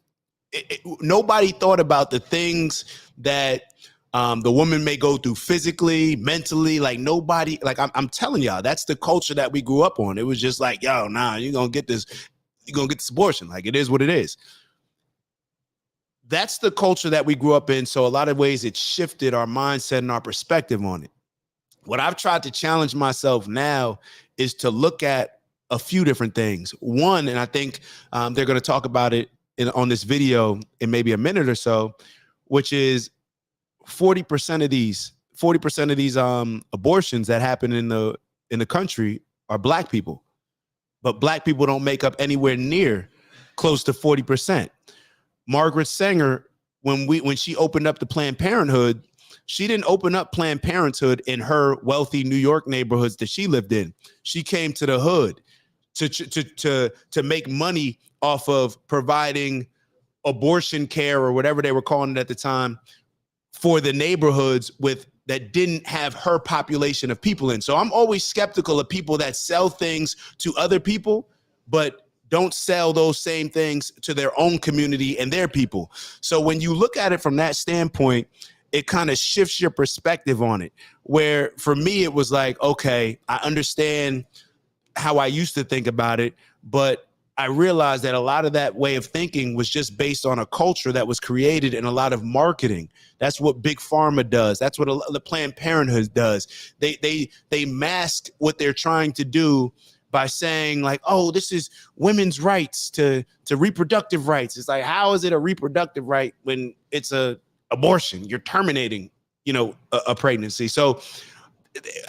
it. Nobody thought about the things that the woman may go through physically, mentally. Like, nobody, like, I'm telling y'all, that's the culture that we grew up on. It was just like, yo, nah, you're gonna get this abortion. Like, it is what it is. That's the culture that we grew up in. So a lot of ways it shifted our mindset and our perspective on it. What I've tried to challenge myself now is to look at a few different things. One, and I think they're going to talk about it on this video in maybe a minute or so, which is 40% of these abortions that happen in the country are Black people, but Black people don't make up anywhere near close to 40%. Margaret Sanger, when she opened up the Planned Parenthood, she didn't open up Planned Parenthood in her wealthy New York neighborhoods that she lived in. She came to the hood to make money off of providing abortion care, or whatever they were calling it at the time, for the neighborhoods that didn't have her population of people in. So I'm always skeptical of people that sell things to other people, but don't sell those same things to their own community and their people. So when you look at it from that standpoint, it kind of shifts your perspective on it. Where for me, it was like, okay, I understand how I used to think about it, but I realized that a lot of that way of thinking was just based on a culture that was created in a lot of marketing. That's what Big Pharma does. That's what the Planned Parenthood does. They mask what they're trying to do by saying, like, oh, this is women's rights to reproductive rights. It's like, how is it a reproductive right when it's a abortion? You're terminating, a pregnancy. So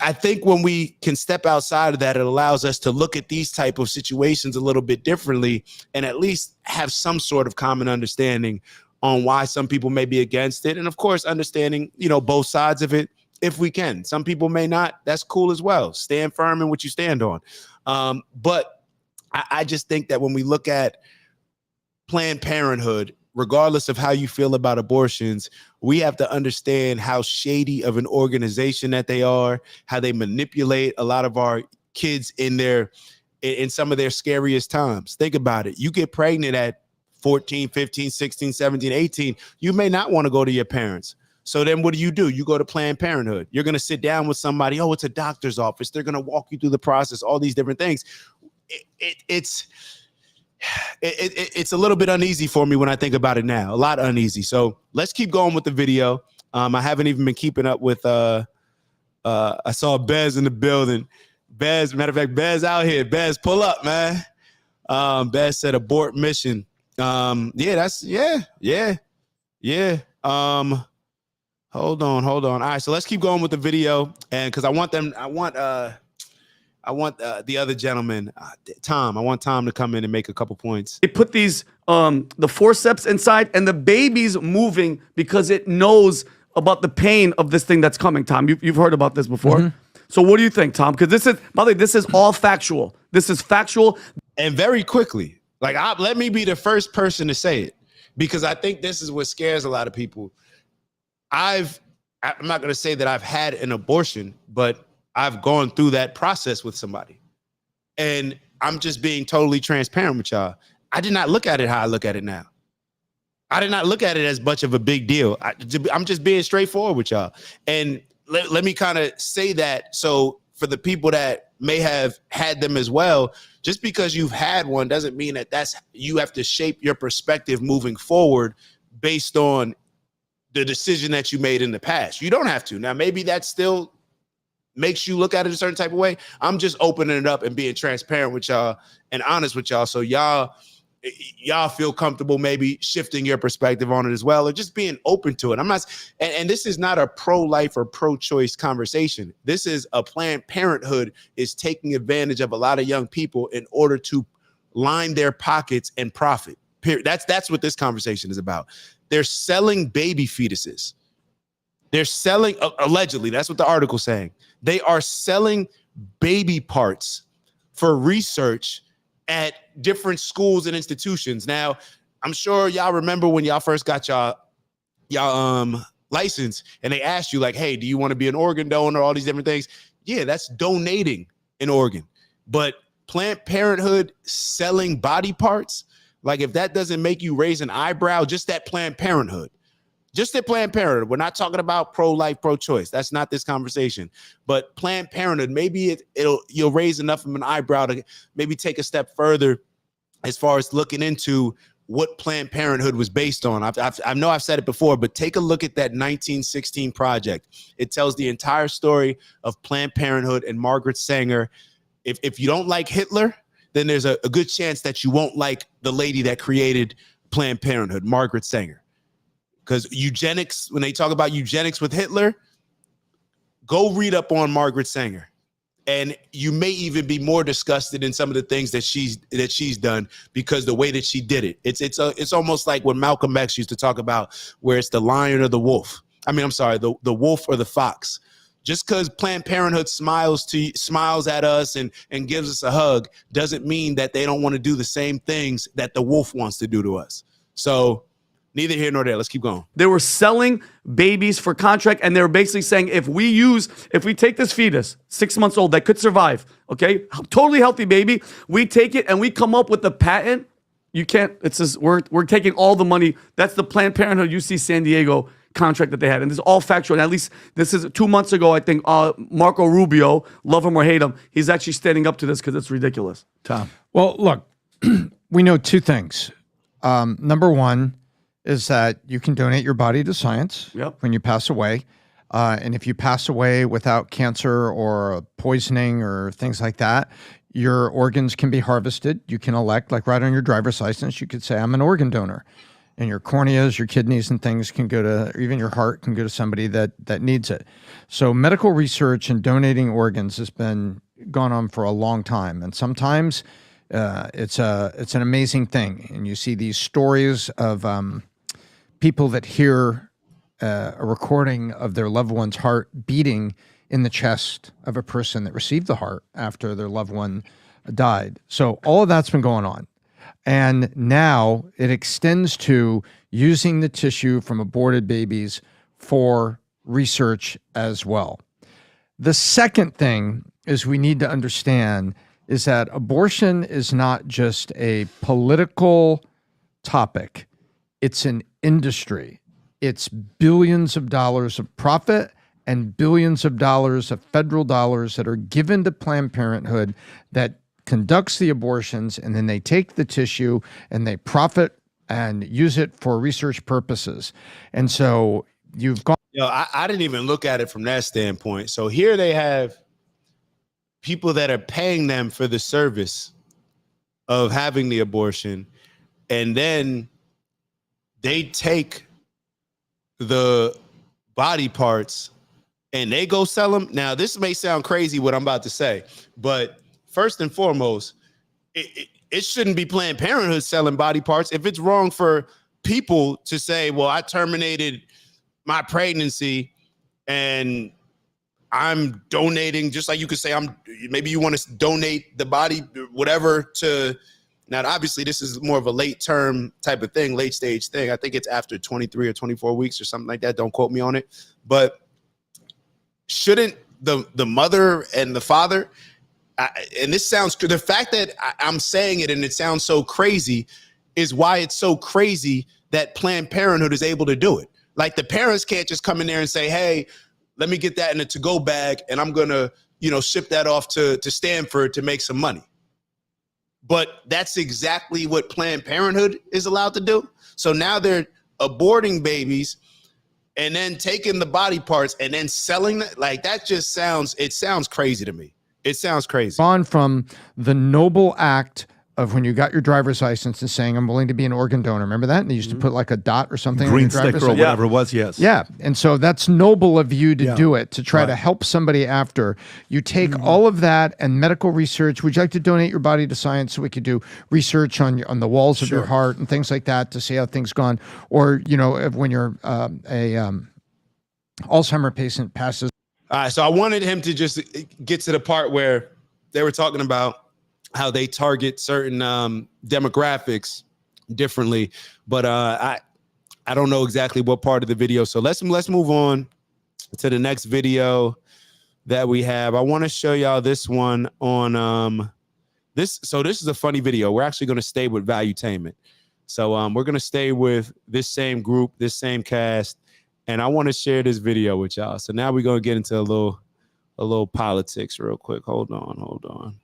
I think when we can step outside of that, it allows us to look at these type of situations a little bit differently and at least have some sort of common understanding on why some people may be against it. And of course, understanding, both sides of it if we can. Some people may not. That's cool as well. Stand firm in what you stand on. But I just think that when we look at Planned Parenthood, regardless of how you feel about abortions, we have to understand how shady of an organization that they are, how they manipulate a lot of our kids in some of their scariest times. Think about it. You get pregnant at 14, 15, 16, 17, 18, you may not want to go to your parents. So then what do? You go to Planned Parenthood. You're going to sit down with somebody. Oh, it's a doctor's office. They're going to walk you through the process, all these different things. It's a little bit uneasy for me when I think about it now, a lot uneasy. So let's keep going with the video. I haven't even been keeping up with, I saw Bez in the building. Bez, matter of fact, Bez out here. Bez, pull up, man. Bez said abort mission. Yeah. Hold on. All right, so let's keep going with the video. And because I want the other gentleman, Tom. I want Tom to come in and make a couple points. They put these the forceps inside, and the baby's moving because it knows about the pain of this thing that's coming. Tom, you've heard about this before. Mm-hmm. So what do you think, Tom? Because this is, by the way, this is all factual. This is factual. And very quickly, let me be the first person to say it, because I think this is what scares a lot of people. I'm not going to say that I've had an abortion, but I've gone through that process with somebody. And I'm just being totally transparent with y'all. I did not look at it how I look at it now. I did not look at it as much of a big deal. I'm just being straightforward with y'all. And let me kind of say that. So for the people that may have had them as well, just because you've had one doesn't mean that you have to shape your perspective moving forward based on the decision that you made in the past. You don't have to. Now, maybe that still makes you look at it a certain type of way. I'm just opening it up and being transparent with y'all and honest with y'all, so y'all feel comfortable maybe shifting your perspective on it as well, or just being open to it. I'm not, and this is not a pro-life or pro-choice conversation. This is a Planned Parenthood is taking advantage of a lot of young people in order to line their pockets and profit. Period. That's what this conversation is about. They're selling baby fetuses. They're selling, allegedly, that's what the article's saying. They are selling baby parts for research at different schools and institutions. Now, I'm sure y'all remember when y'all first got y'all license and they asked you, like, hey, do you want to be an organ donor, all these different things? Yeah, that's donating an organ. But Planned Parenthood selling body parts, like, if that doesn't make you raise an eyebrow, just that Planned Parenthood. Just at Planned Parenthood. We're not talking about pro-life, pro-choice. That's not this conversation. But Planned Parenthood, maybe you'll raise enough of an eyebrow to maybe take a step further as far as looking into what Planned Parenthood was based on. I know I've said it before, but take a look at that 1916 project. It tells the entire story of Planned Parenthood and Margaret Sanger. If you don't like Hitler, then there's a good chance that you won't like the lady that created Planned Parenthood, Margaret Sanger. Because eugenics, when they talk about eugenics with Hitler, go read up on Margaret Sanger. And you may even be more disgusted in some of the things that she's done because the way that she did it. It's almost like when Malcolm X used to talk about where it's the lion or the wolf. I mean, I'm sorry, the wolf or the fox. Just because Planned Parenthood smiles at us and gives us a hug doesn't mean that they don't want to do the same things that the wolf wants to do to us. So neither here nor there. Let's keep going. They were selling babies for contract, and they were basically saying, if we take this fetus, 6 months old, that could survive, okay, totally healthy baby, we take it and we come up with the patent, you can't, it says we're taking all the money. That's the Planned Parenthood UC San Diego contract that they had. And this is all factual. And at least this is 2 months ago, I think, Marco Rubio, love him or hate him, he's actually standing up to this because it's ridiculous. Tom. Well, look, we know two things. Number one is that you can donate your body to science when you pass away. And if you pass away without cancer or poisoning or things like that, your organs can be harvested. You can elect, like right on your driver's license, you could say, I'm an organ donor. and your corneas, your kidneys and things can go to, or even your heart can go to somebody that needs it. So medical research and donating organs has been gone on for a long time. And sometimes it's an amazing thing. And you see these stories of people that hear a recording of their loved one's heart beating in the chest of a person that received the heart after their loved one died. So all of that's been going on. And now it extends to using the tissue from aborted babies for research as well. The second thing is we need to understand is that abortion is not just a political topic. It's an industry. It's billions of dollars of profit and billions of dollars of federal dollars that are given to Planned Parenthood that conducts the abortions, and then they take the tissue and they profit and use it for research purposes. And so you've gone. I didn't even look at it from that standpoint. So here they have people that are paying them for the service of having the abortion, and then they take the body parts and they go sell them. Now, this may sound crazy what I'm about to say, but first and foremost, it shouldn't be Planned Parenthood selling body parts. If it's wrong for people to say, well, I terminated my pregnancy and I'm donating, just like you could say, maybe you want to donate the body, whatever, to, now obviously this is more of a late term type of thing, late stage thing. I think it's after 23 or 24 weeks or something like that. Don't quote me on it. But shouldn't the mother and the father, and this sounds, the fact that I'm saying it and it sounds so crazy is why it's so crazy that Planned Parenthood is able to do it. Like the parents can't just come in there and say, hey, let me get that in a to-go bag and I'm going to, ship that off to Stanford to make some money. But that's exactly what Planned Parenthood is allowed to do. So now they're aborting babies and then taking the body parts and then selling that. Like that just sounds crazy to me. It sounds crazy. On from the noble act of when you got your driver's license and saying, I'm willing to be an organ donor. Remember that? And they used to put like a dot or something. Green on your driver's sticker or license. whatever it was, yes. Yeah. And so that's noble of you to do it, to try to help somebody after. You take all of that and medical research. Would you like to donate your body to science so we could do research on the walls of your heart and things like that to see how things gone? Or, when you're Alzheimer patient passes. All right, so I wanted him to just get to the part where they were talking about how they target certain demographics differently, but I don't know exactly what part of the video. So let's move on to the next video that we have. I want to show y'all this one on this. So this is a funny video. We're actually going to stay with Valuetainment. So we're going to stay with this same group, this same cast. And I want to share this video with y'all. So now we're going to get into a little politics real quick. Hold on.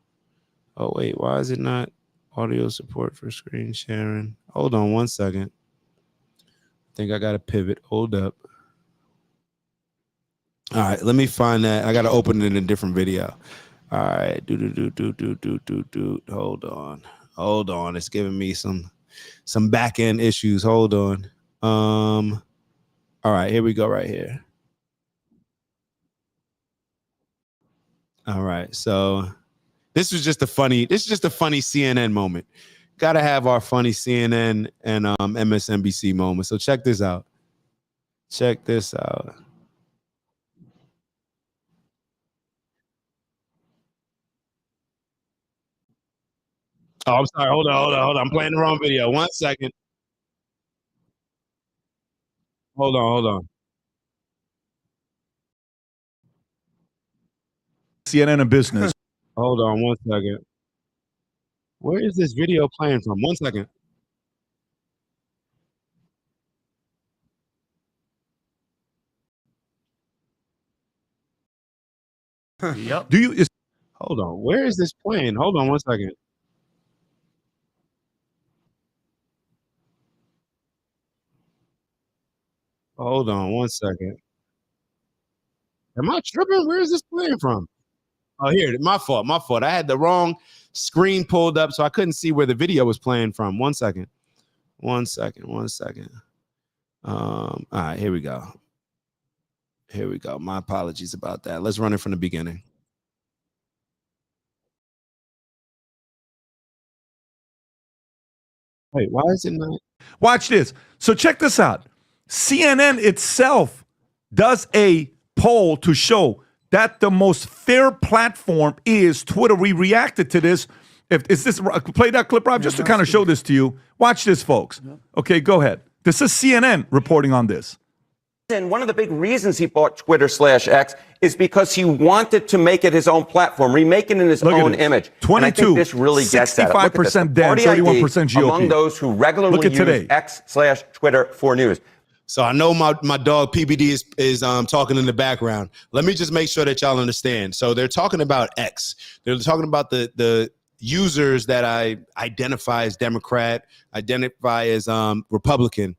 Oh, wait, why is it not audio support for screen sharing? Hold on 1 second. I think I got to pivot. Hold up. All right, let me find that. I got to open it in a different video. All right. Hold on. It's giving me some back end issues. Hold on. All right, here we go right here. All right, so this is just a funny CNN moment. Got to have our funny CNN and MSNBC moment. So check this out. Oh, I'm sorry. Hold on. I'm playing the wrong video. 1 second. Hold on. CNN and business. Hold on 1 second. Where is this video playing from? 1 second. Yep. Hold on. Where is this playing? Hold on 1 second. Hold on 1 second. Am I tripping? Where is this playing from? Oh, here. My fault. I had the wrong screen pulled up, so I couldn't see where the video was playing from. 1 second. One second. All right, here we go. My apologies about that. Let's run it from the beginning. Wait, why is it not? Watch this. So check this out. CNN itself does a poll to show that the most fair platform is Twitter. We reacted to this. Is this play that clip, Rob, just to kind of show this to you? Watch this, folks. Okay, go ahead. This is CNN reporting on this. And one of the big reasons he bought Twitter/X is because he wanted to make it his own platform, remake it in his own image. 22, and I think this really gets at it. 65% Dem, 31% GOP. Among those who regularly use X/Twitter for news. So I know my dog PBD is talking in the background. Let me just make sure that y'all understand. So they're talking about X. They're talking about the users that I identify as Democrat, identify as Republican.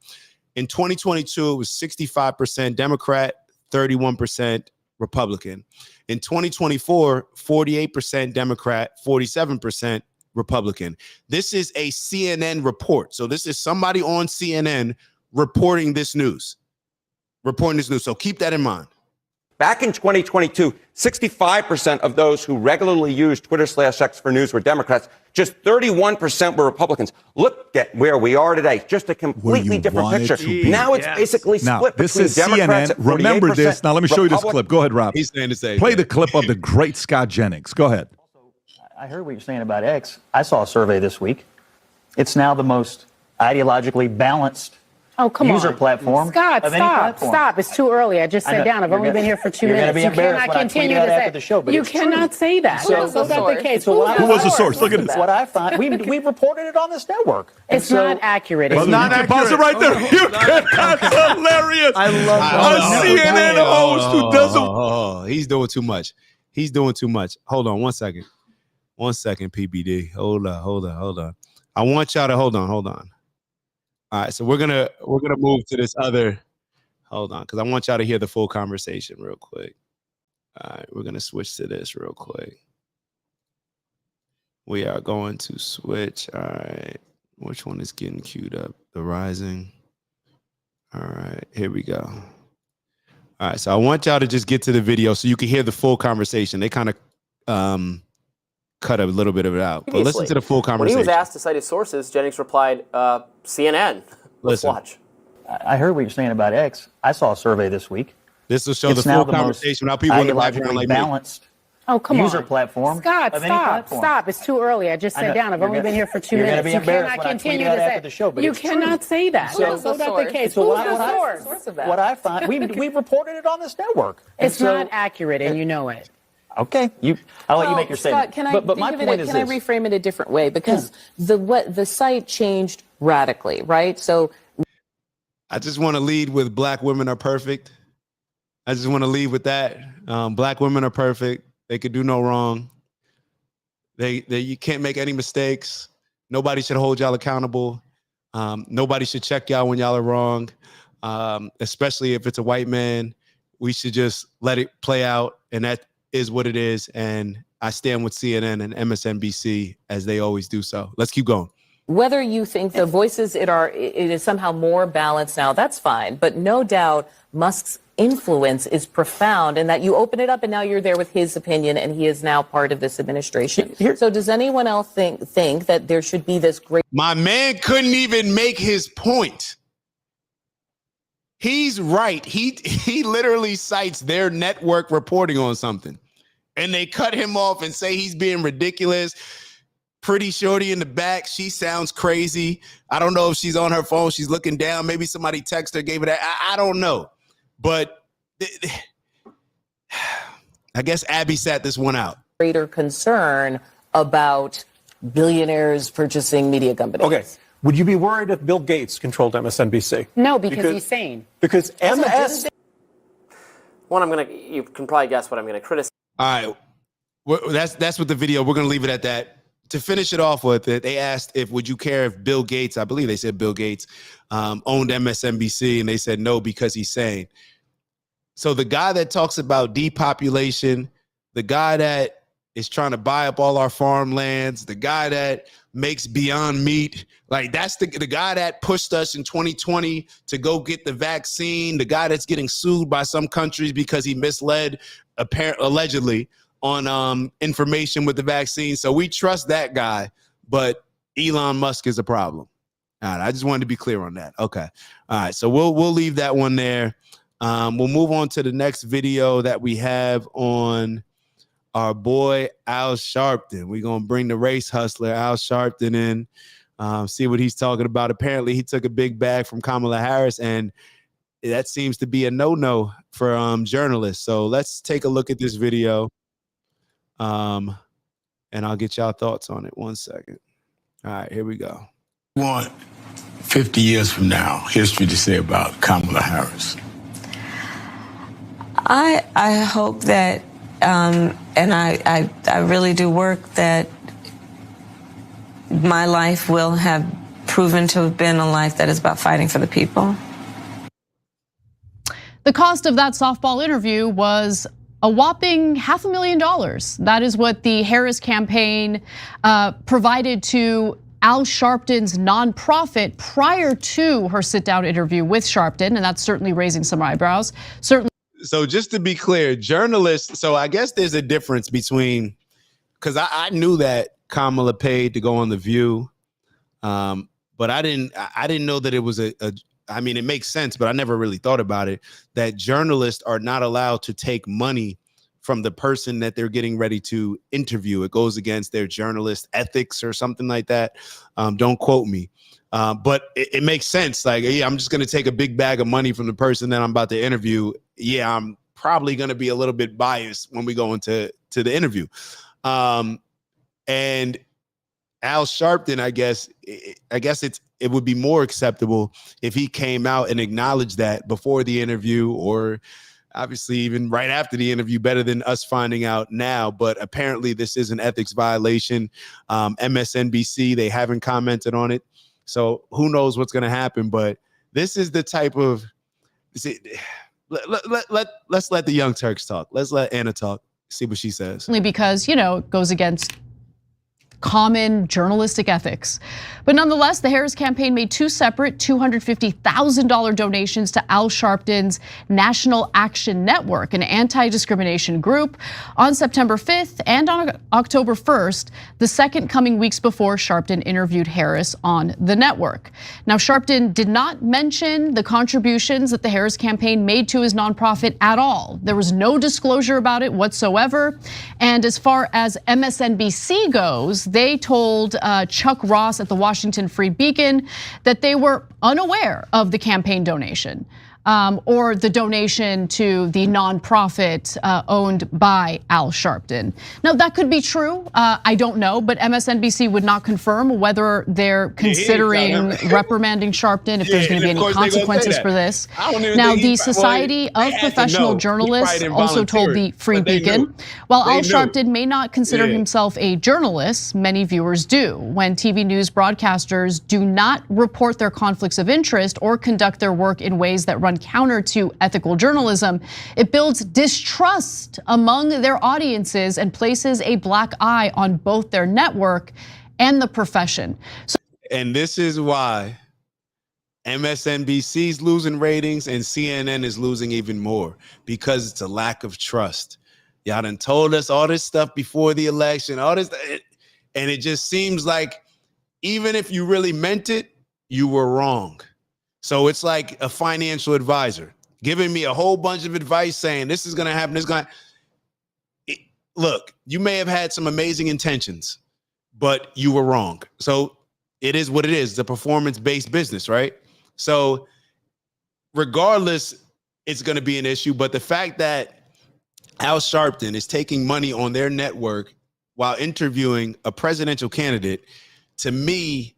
In 2022, it was 65% Democrat, 31% Republican. In 2024, 48% Democrat, 47% Republican. This is a CNN report. So this is somebody on CNN reporting this news. So keep that in mind. Back in 2022, 65% of those who regularly use Twitter/X for news were Democrats. Just 31% were Republicans. Look at where we are today. Just a completely different picture. Now it's basically split this between is Democrats CNN. Remember this. Now let me show you this clip. Go ahead, Rob. He's saying the same. Play the clip of the great Scott Jennings. Go ahead. I heard what you're saying about X. I saw a survey this week. It's now the most ideologically balanced user platform. Scott, stop. It's too early. I just sat down. I've only been here for 2 minutes. You cannot continue to say. You cannot say that. That's not the case. Who was the source? Look at this. What I find, we reported it on this network. It's not accurate. It's not accurate. Pause it right there. That's hilarious. I love a CNN host who doesn't. Oh, he's doing too much. Hold on 1 second. 1 second, PBD. Hold on. I want y'all to hold on. All right, so we're gonna move to this other. Hold on, because I want y'all to hear the full conversation real quick. All right, we're gonna switch to this real quick. We are going to switch. All right, which one is getting queued up? The Rising. All right, here we go. All right, so I want y'all to just get to the video so you can hear the full conversation. They kind of cut a little bit of it out, but listen to the full conversation. When he was asked to cite his sources, Jennings replied, CNN. Let's watch. I heard what you're saying about X. I saw a survey this week. This will show the full conversation without people in the background like balanced user platform. Scott, stop. It's too early. I just sat down. I've only been here for 2 minutes. You cannot continue to say. You cannot say that. That's not the case. Who's the source of that? What I find, we reported it on this network. It's not accurate, and you know it. Okay, I'll let you make your statement. Scott, can I reframe it a different way? Because the site changed radically, right? So I just want to lead with Black women are perfect. I just want to lead with that. Black women are perfect. They could do no wrong. You can't make any mistakes. Nobody should hold y'all accountable. Nobody should check y'all when y'all are wrong. Especially if it's a white man. We should just let it play out, and that is what it is, and I stand with CNN and MSNBC as they always do so. Let's keep going. Whether you think the voices it is somehow more balanced now, that's fine. But no doubt Musk's influence is profound, and that you open it up and now you're there with his opinion, and he is now part of this administration. So does anyone else think that there should be this great... My man couldn't even make his point. He's right. He literally cites their network reporting on something, and they cut him off and say he's being ridiculous. Pretty shorty in the back. She sounds crazy. I don't know if she's on her phone. She's looking down. Maybe somebody texted her, gave her that. I don't know. But I guess Abby sat this one out. Greater concern about billionaires purchasing media companies. Okay. Would you be worried if Bill Gates controlled MSNBC? No, because he's sane. Because MS... You can probably guess what I'm going to criticize. All right. That's what the video, we're going to leave it at that. To finish it off with it, they asked would you care if Bill Gates, I believe they said Bill Gates, owned MSNBC, and they said no because he's sane. So the guy that talks about depopulation, the guy that is trying to buy up all our farmlands, the guy that makes Beyond Meat, like that's the guy that pushed us in 2020 to go get the vaccine, the guy that's getting sued by some countries because he misled allegedly on information with the vaccine. So we trust that guy, but Elon Musk is a problem. All right, I just wanted to be clear on that. Okay. All right, so we'll leave that one there. We'll move on to the next video that we have on our boy Al Sharpton. We're going to bring the race hustler Al Sharpton in, see what he's talking about. Apparently, he took a big bag from Kamala Harris, and that seems to be a no-no for journalists. So let's take a look at this video, and I'll get y'all thoughts on it. 1 second. All right, here we go. Want 50 years from now, history to say about Kamala Harris? I hope that, and I really do work that my life will have proven to have been a life that is about fighting for the people. The cost of that softball interview was a whopping $500,000. That is what the Harris campaign provided to Al Sharpton's nonprofit prior to her sit-down interview with Sharpton, and that's certainly raising some eyebrows. Certainly. So just to be clear, journalists, so I guess there's a difference between, because I knew that Kamala paid to go on The View, but I didn't know that it was I mean, it makes sense, but I never really thought about it, that journalists are not allowed to take money from the person that they're getting ready to interview. It goes against their journalist ethics or something like that. Don't quote me. But it makes sense. Like, yeah, I'm just going to take a big bag of money from the person that I'm about to interview. Yeah, I'm probably going to be a little bit biased when we go into the interview. And Al Sharpton, I guess it would be more acceptable if he came out and acknowledged that before the interview, or obviously even right after the interview, better than us finding out now. But apparently this is an ethics violation. MSNBC, they haven't commented on it. So who knows what's going to happen. But this is the type of, let's let the young Turks talk. Let's let Anna talk, see what she says. Because, it goes against common journalistic ethics. But nonetheless, the Harris campaign made two separate $250,000 donations to Al Sharpton's National Action Network, an anti-discrimination group, on September 5th and on October 1st, the second coming weeks before Sharpton interviewed Harris on the network. Now, Sharpton did not mention the contributions that the Harris campaign made to his nonprofit at all. There was no disclosure about it whatsoever. And as far as MSNBC goes, they told Chuck Ross at the Washington Free Beacon that they were unaware of the campaign donation or the donation to the nonprofit owned by Al Sharpton. Now, that could be true. I don't know, but MSNBC would not confirm whether they're considering reprimanding Sharpton, if there's going to be any consequences for this. Now, the Society of Professional Journalists also told the Free Beacon, while Al Sharpton may not consider himself a journalist, many viewers do. When TV news broadcasters do not report their conflicts of interest or conduct their work in ways that run counter to ethical journalism, it builds distrust among their audiences and places a black eye on both their network and the profession. And this is why MSNBC's losing ratings and CNN is losing even more, because it's a lack of trust. Y'all done told us all this stuff before the election, all this, and it just seems like even if you really meant it, you were wrong. So it's like a financial advisor giving me a whole bunch of advice saying this is going to happen. Look, you may have had some amazing intentions, but you were wrong. So it is what it is. It's a performance-based business, right? So regardless, it's going to be an issue. But the fact that Al Sharpton is taking money on their network while interviewing a presidential candidate, to me,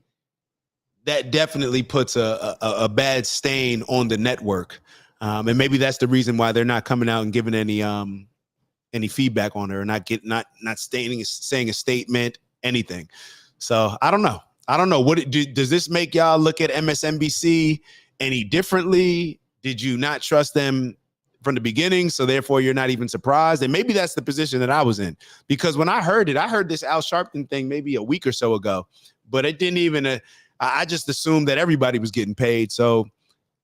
that definitely puts a bad stain on the network. And maybe that's the reason why they're not coming out and giving any feedback on her, not saying a statement, anything. So I don't know. Does this make y'all look at MSNBC any differently? Did you not trust them from the beginning, so therefore you're not even surprised. And maybe that's the position that I was in, because when I heard this Al Sharpton thing maybe a week or so ago, but it didn't even. I just assumed that everybody was getting paid, so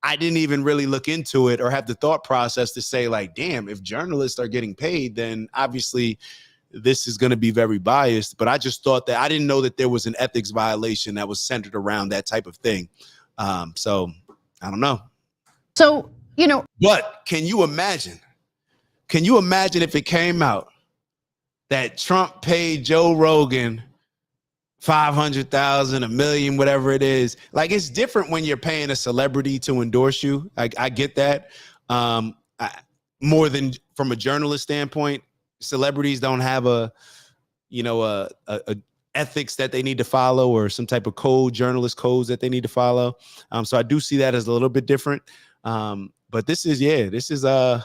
I didn't even really look into it or have the thought process to say, like, damn, if journalists are getting paid, then obviously this is going to be very biased. But I just thought that I didn't know that there was an ethics violation that was centered around that type of thing. So I don't know. So, but can you imagine if it came out that Trump paid Joe Rogan 500,000, $1 million, whatever it is? Like, it's different when you're paying a celebrity to endorse you. I get that. More than from a journalist standpoint, celebrities don't have a ethics that they need to follow, or some type of journalist codes that they need to follow. So I do see that as a little bit different. But this is I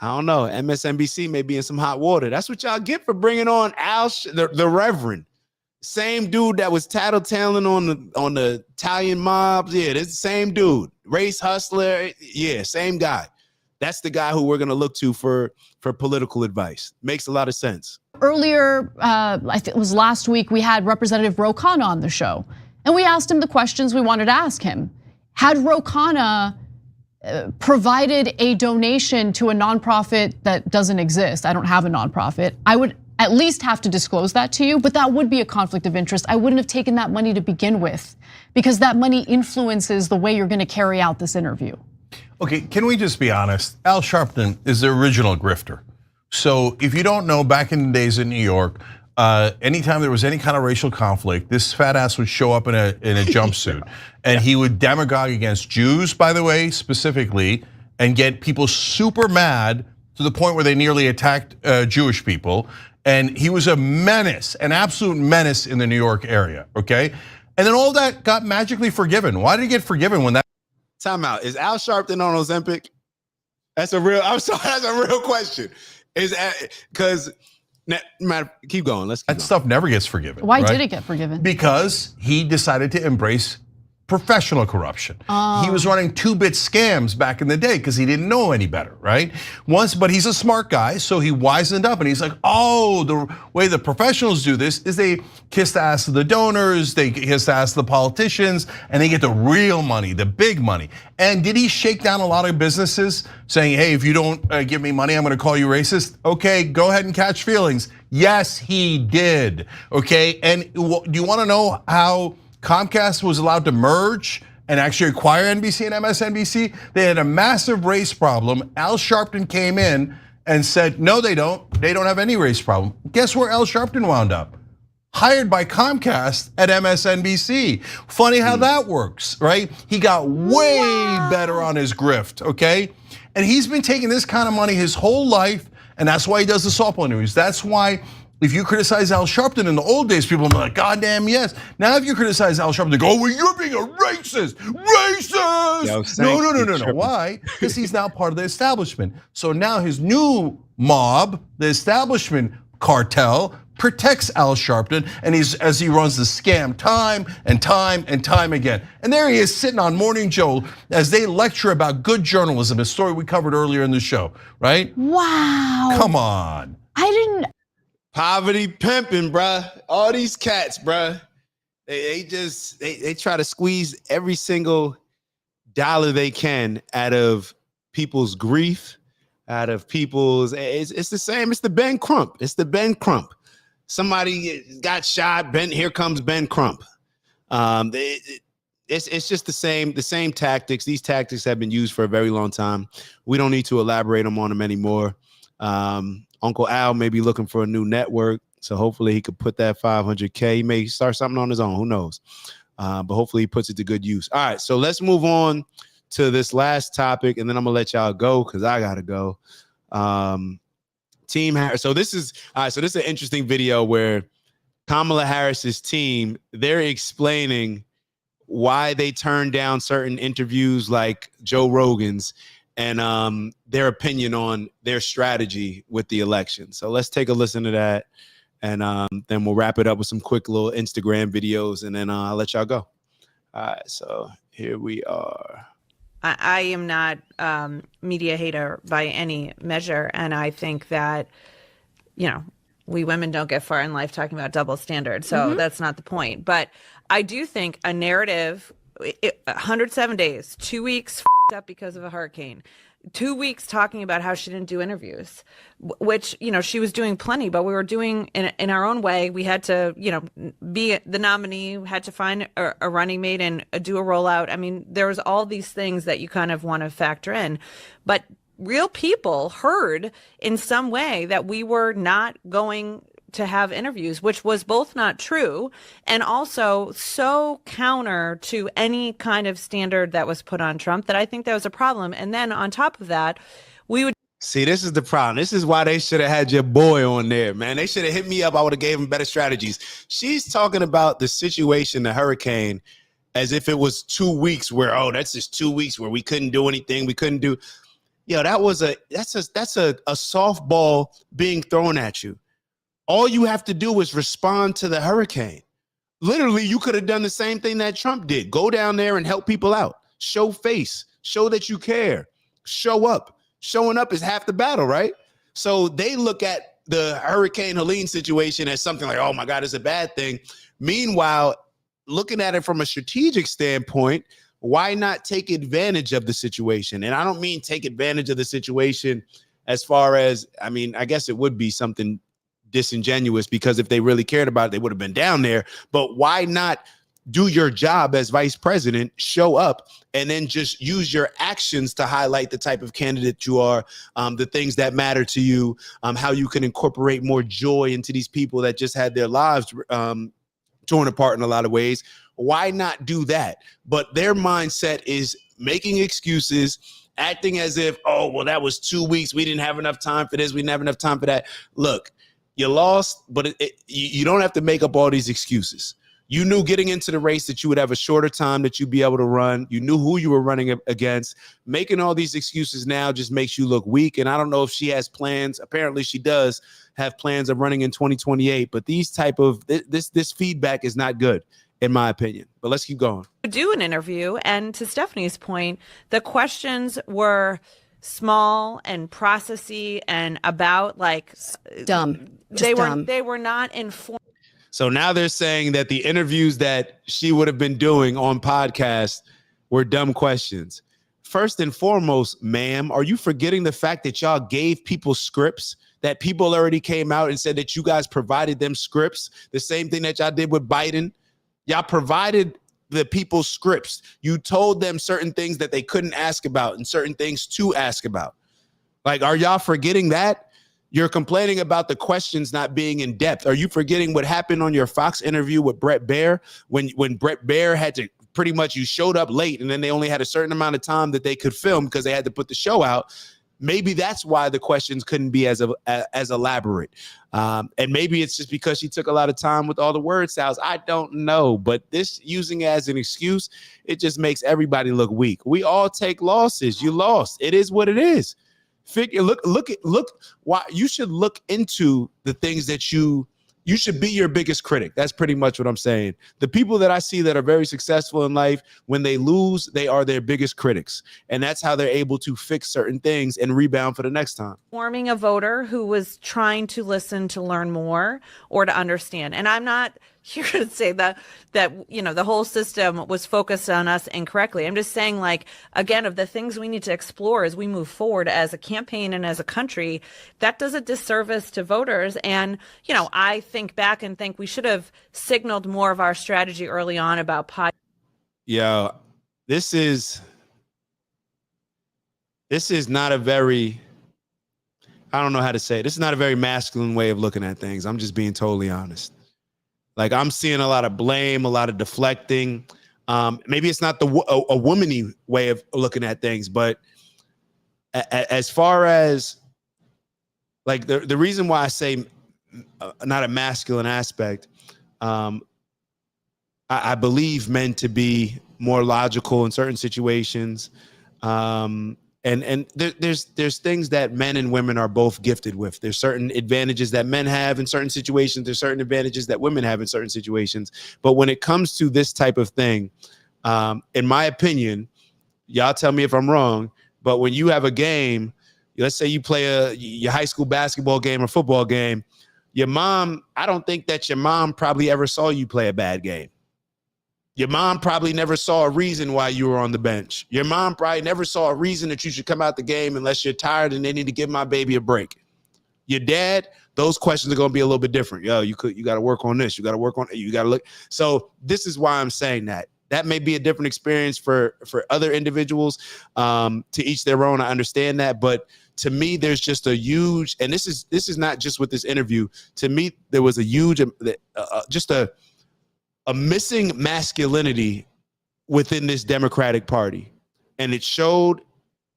don't know. MSNBC may be in some hot water. That's what y'all get for bringing on the Reverend. Same dude that was tattletaling on the Italian mobs. Yeah, this the same dude. Race hustler. Yeah, same guy. That's the guy who we're going to look to for political advice. Makes a lot of sense. Earlier, I think it was last week, we had Representative Ro Khanna on the show, and we asked him the questions we wanted to ask him. Had Ro Khanna provided a donation to a nonprofit that doesn't exist, I don't have a nonprofit, I would at least have to disclose that to you, but that would be a conflict of interest. I wouldn't have taken that money to begin with, because that money influences the way you're going to carry out this interview. Okay, can we just be honest? Al Sharpton is the original grifter. So if you don't know, back in the days in New York, anytime there was any kind of racial conflict, this fat ass would show up in a jumpsuit, and he would demagogue against Jews, by the way, specifically, and get people super mad to the point where they nearly attacked Jewish people. And he was a menace, an absolute menace in the New York area, okay? And then all that got magically forgiven. Why did it get forgiven when that? Time out. Is Al Sharpton on Ozempic? That's a real question. Is because keep going. That stuff never gets forgiven. Why did it get forgiven? Because he decided to embrace professional corruption. He was running 2-bit scams back in the day because he didn't know any better, right? But he's a smart guy, so he wisened up and he's like, oh, the way the professionals do this is they kiss the ass of the donors, they kiss the ass of the politicians, and they get the real money, the big money. And did he shake down a lot of businesses saying, hey, if you don't give me money, I'm gonna call you racist? Okay, go ahead and catch feelings. Yes, he did, okay? And do you wanna know how Comcast was allowed to merge and actually acquire NBC and MSNBC? They had a massive race problem. Al Sharpton came in and said, no, they don't have any race problem. Guess where Al Sharpton wound up? Hired by Comcast at MSNBC. Funny how that works, right? He got way better on his grift, okay? And he's been taking this kind of money his whole life, and that's why he does the softball news. That's why if you criticize Al Sharpton in the old days, people will be like, God damn, yes. Now if you criticize Al Sharpton, they go, oh, well, you're being a racist, racist. No. Why? Because he's now part of the establishment. So now his new mob, the establishment cartel, protects Al Sharpton, and as he runs the scam time and time again. And there he is sitting on Morning Joe as they lecture about good journalism, a story we covered earlier in the show, right? Wow. Come on. I didn't. Poverty pimping, bruh. All these cats, bruh. They try to squeeze every single dollar they can out of people's grief, out of people's. It's the same. It's the Ben Crump. It's the Ben Crump. Somebody got shot. Here comes Ben Crump. It's just the same tactics. These tactics have been used for a very long time. We don't need to elaborate on them anymore. Uncle Al may be looking for a new network, so hopefully he could put that $500K. He may start something on his own. Who knows? But hopefully he puts it to good use. All right, so let's move on to this last topic, and then I'm gonna let y'all go because I gotta go. Team Harris. So this is an interesting video where Kamala Harris's team, they're explaining why they turned down certain interviews like Joe Rogan's, and their opinion on their strategy with the election. So let's take a listen to that, and then we'll wrap it up with some quick little Instagram videos, and then I'll let y'all go. All right, so here we are. I am not media hater by any measure, and I think that, you know, we women don't get far in life talking about double standards, so that's not the point. But I do think a narrative, 107 days, 2 weeks up because of a hurricane, 2 weeks talking about how she didn't do interviews, which, you know, she was doing plenty, but we were doing in our own way. We had to, you know, be the nominee, had to find a running mate and do a rollout. I mean, there was all these things that you kind of want to factor in, but real people heard in some way that we were not going to have interviews, which was both not true and also so counter to any kind of standard that was put on Trump that I think that was a problem. And then on top of that, we would see, this is the problem. This is why they should have had your boy on there, man. They should have hit me up. I would have gave him better strategies. She's talking about the situation, the hurricane, as if it was 2 weeks where, oh, that's just 2 weeks where we couldn't do anything. We couldn't do. Yo, that's a softball being thrown at you. All you have to do is respond to the hurricane. Literally, you could have done the same thing that Trump did. Go down there and help people out. Show face. Show that you care. Show up. Showing up is half the battle, right? So they look at the Hurricane Helene situation as something like, oh my God, it's a bad thing. Meanwhile, looking at it from a strategic standpoint, why not take advantage of the situation? And I don't mean take advantage of the situation as far as, I mean, I guess it would be something disingenuous because if they really cared about it, they would have been down there. But why not do your job as vice president, show up, and then just use your actions to highlight the type of candidate you are, the things that matter to you, how you can incorporate more joy into these people that just had their lives torn apart in a lot of ways. Why not do that? But their mindset is making excuses, acting as if, oh, well, that was 2 weeks. We didn't have enough time for this. We didn't have enough time for that. Look, you lost, but you don't have to make up all these excuses. You knew getting into the race that you would have a shorter time that you'd be able to run. You knew who you were running against. Making all these excuses now just makes you look weak. And I don't know if she has plans. Apparently she does have plans of running in 2028. But these type of this feedback is not good, in my opinion. But let's keep going. Do an interview. And to Stephanie's point, the questions were small and processy and about like dumb. They were not informed. So now they're saying that the interviews that she would have been doing on podcasts were dumb questions. First and foremost, ma'am, are you forgetting the fact that y'all gave people scripts, that people already came out and said that you guys provided them scripts? The same thing that y'all did with Biden. Y'all provided the people scripts. You told them certain things that they couldn't ask about and certain things to ask about. Like, are y'all forgetting that? You're complaining about the questions not being in depth. Are you forgetting what happened on your Fox interview with Brett Baer when Brett Baer had to pretty much, you showed up late and then they only had a certain amount of time that they could film because they had to put the show out. Maybe that's why the questions couldn't be as elaborate. And maybe it's just because she took a lot of time with all the word salads. I don't know. But this using it as an excuse, it just makes everybody look weak. We all take losses. You lost. It is what it is. Look why you should look into the things that you should be your biggest critic. That's pretty much what I'm saying. The people that I see that are very successful in life, when they lose, they are their biggest critics. And that's how they're able to fix certain things and rebound for the next time. Forming a voter who was trying to listen, to learn more, or to understand. And I'm not here to say that you know the whole system was focused on us incorrectly. I'm just saying, like, again, of the things we need to explore as we move forward as a campaign and as a country, that does a disservice to voters. And you know, I think back and think we should have signaled more of our strategy early on about Yeah, this is not a very, I don't know how to say it. This is not a very masculine way of looking at things. I'm just being totally honest. Like, I'm seeing a lot of blame, a lot of deflecting. Maybe it's not a woman-y way of looking at things, but as far as like the reason why I say not a masculine aspect, I believe men to be more logical in certain situations. And there's things that men and women are both gifted with. There's certain advantages that men have in certain situations. There's certain advantages that women have in certain situations. But when it comes to this type of thing, in my opinion, Y'all tell me if I'm wrong, but when you have a game, let's say you play your high school basketball game or football game, your mom, I don't think that your mom probably ever saw you play a bad game. Your mom probably never saw a reason why you were on the bench. Your mom probably never saw a reason that you should come out the game unless you're tired and they need to give my baby a break. Your dad, those questions are going to be a little bit different. Yo, you got to work on this. You got to work on it. You got to look. So this is why I'm saying that. That may be a different experience for other individuals. To each their own. I understand that, but to me, there's just a huge, and this is not just with this interview. To me, there was a huge, just a missing masculinity within this Democratic Party, and it showed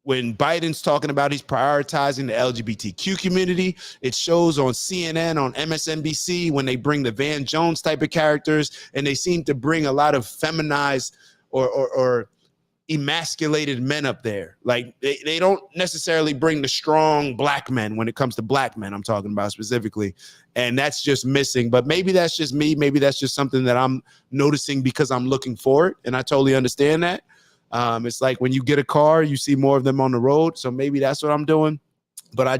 when Biden's talking about he's prioritizing the LGBTQ community. It shows on CNN, on MSNBC, when they bring the Van Jones type of characters, and they seem to bring a lot of feminized or emasculated men up there. Like they don't necessarily bring the strong black men when it comes to black men, I'm talking about specifically. And that's just missing. But maybe that's just me. Maybe that's just something that I'm noticing because I'm looking for it. And I totally understand that. It's like when you get a car, you see more of them on the road. So maybe that's what I'm doing. But I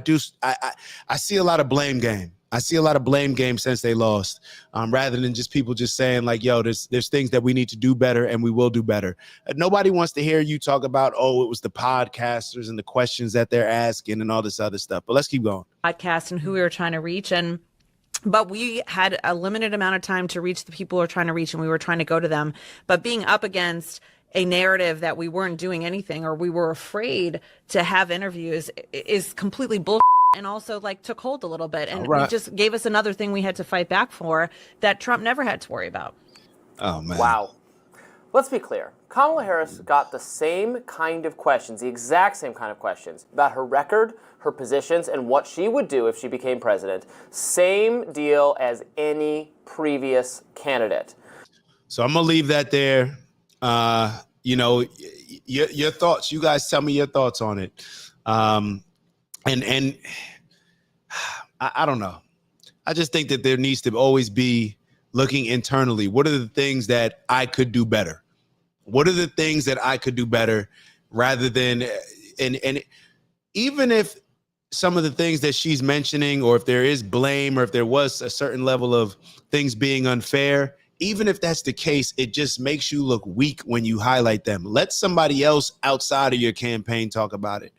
see a lot of blame game. I see a lot of blame game since they lost, rather than just people just saying like, yo, there's things that we need to do better and we will do better. Nobody wants to hear you talk about, oh, it was the podcasters and the questions that they're asking and all this other stuff. But let's keep going. Podcast and who we were trying to reach. But we had a limited amount of time to reach the people we were trying to reach, and we were trying to go to them. But being up against a narrative that we weren't doing anything or we were afraid to have interviews is completely bullshit. And also like took hold a little bit, and it just gave us another thing we had to fight back for that Trump never had to worry about. Oh man. Wow. Let's be clear. Kamala Harris got the same kind of questions, the exact same kind of questions about her record, her positions, and what she would do if she became president. Same deal as any previous candidate. So I'm gonna leave that there. Your thoughts. You guys tell me your thoughts on it. And I don't know. I just think that there needs to always be looking internally. What are the things that I could do better? What are the things that I could do better rather than, and even if some of the things that she's mentioning, or if there is blame, or if there was a certain level of things being unfair, even if that's the case, it just makes you look weak when you highlight them. Let somebody else outside of your campaign talk about it.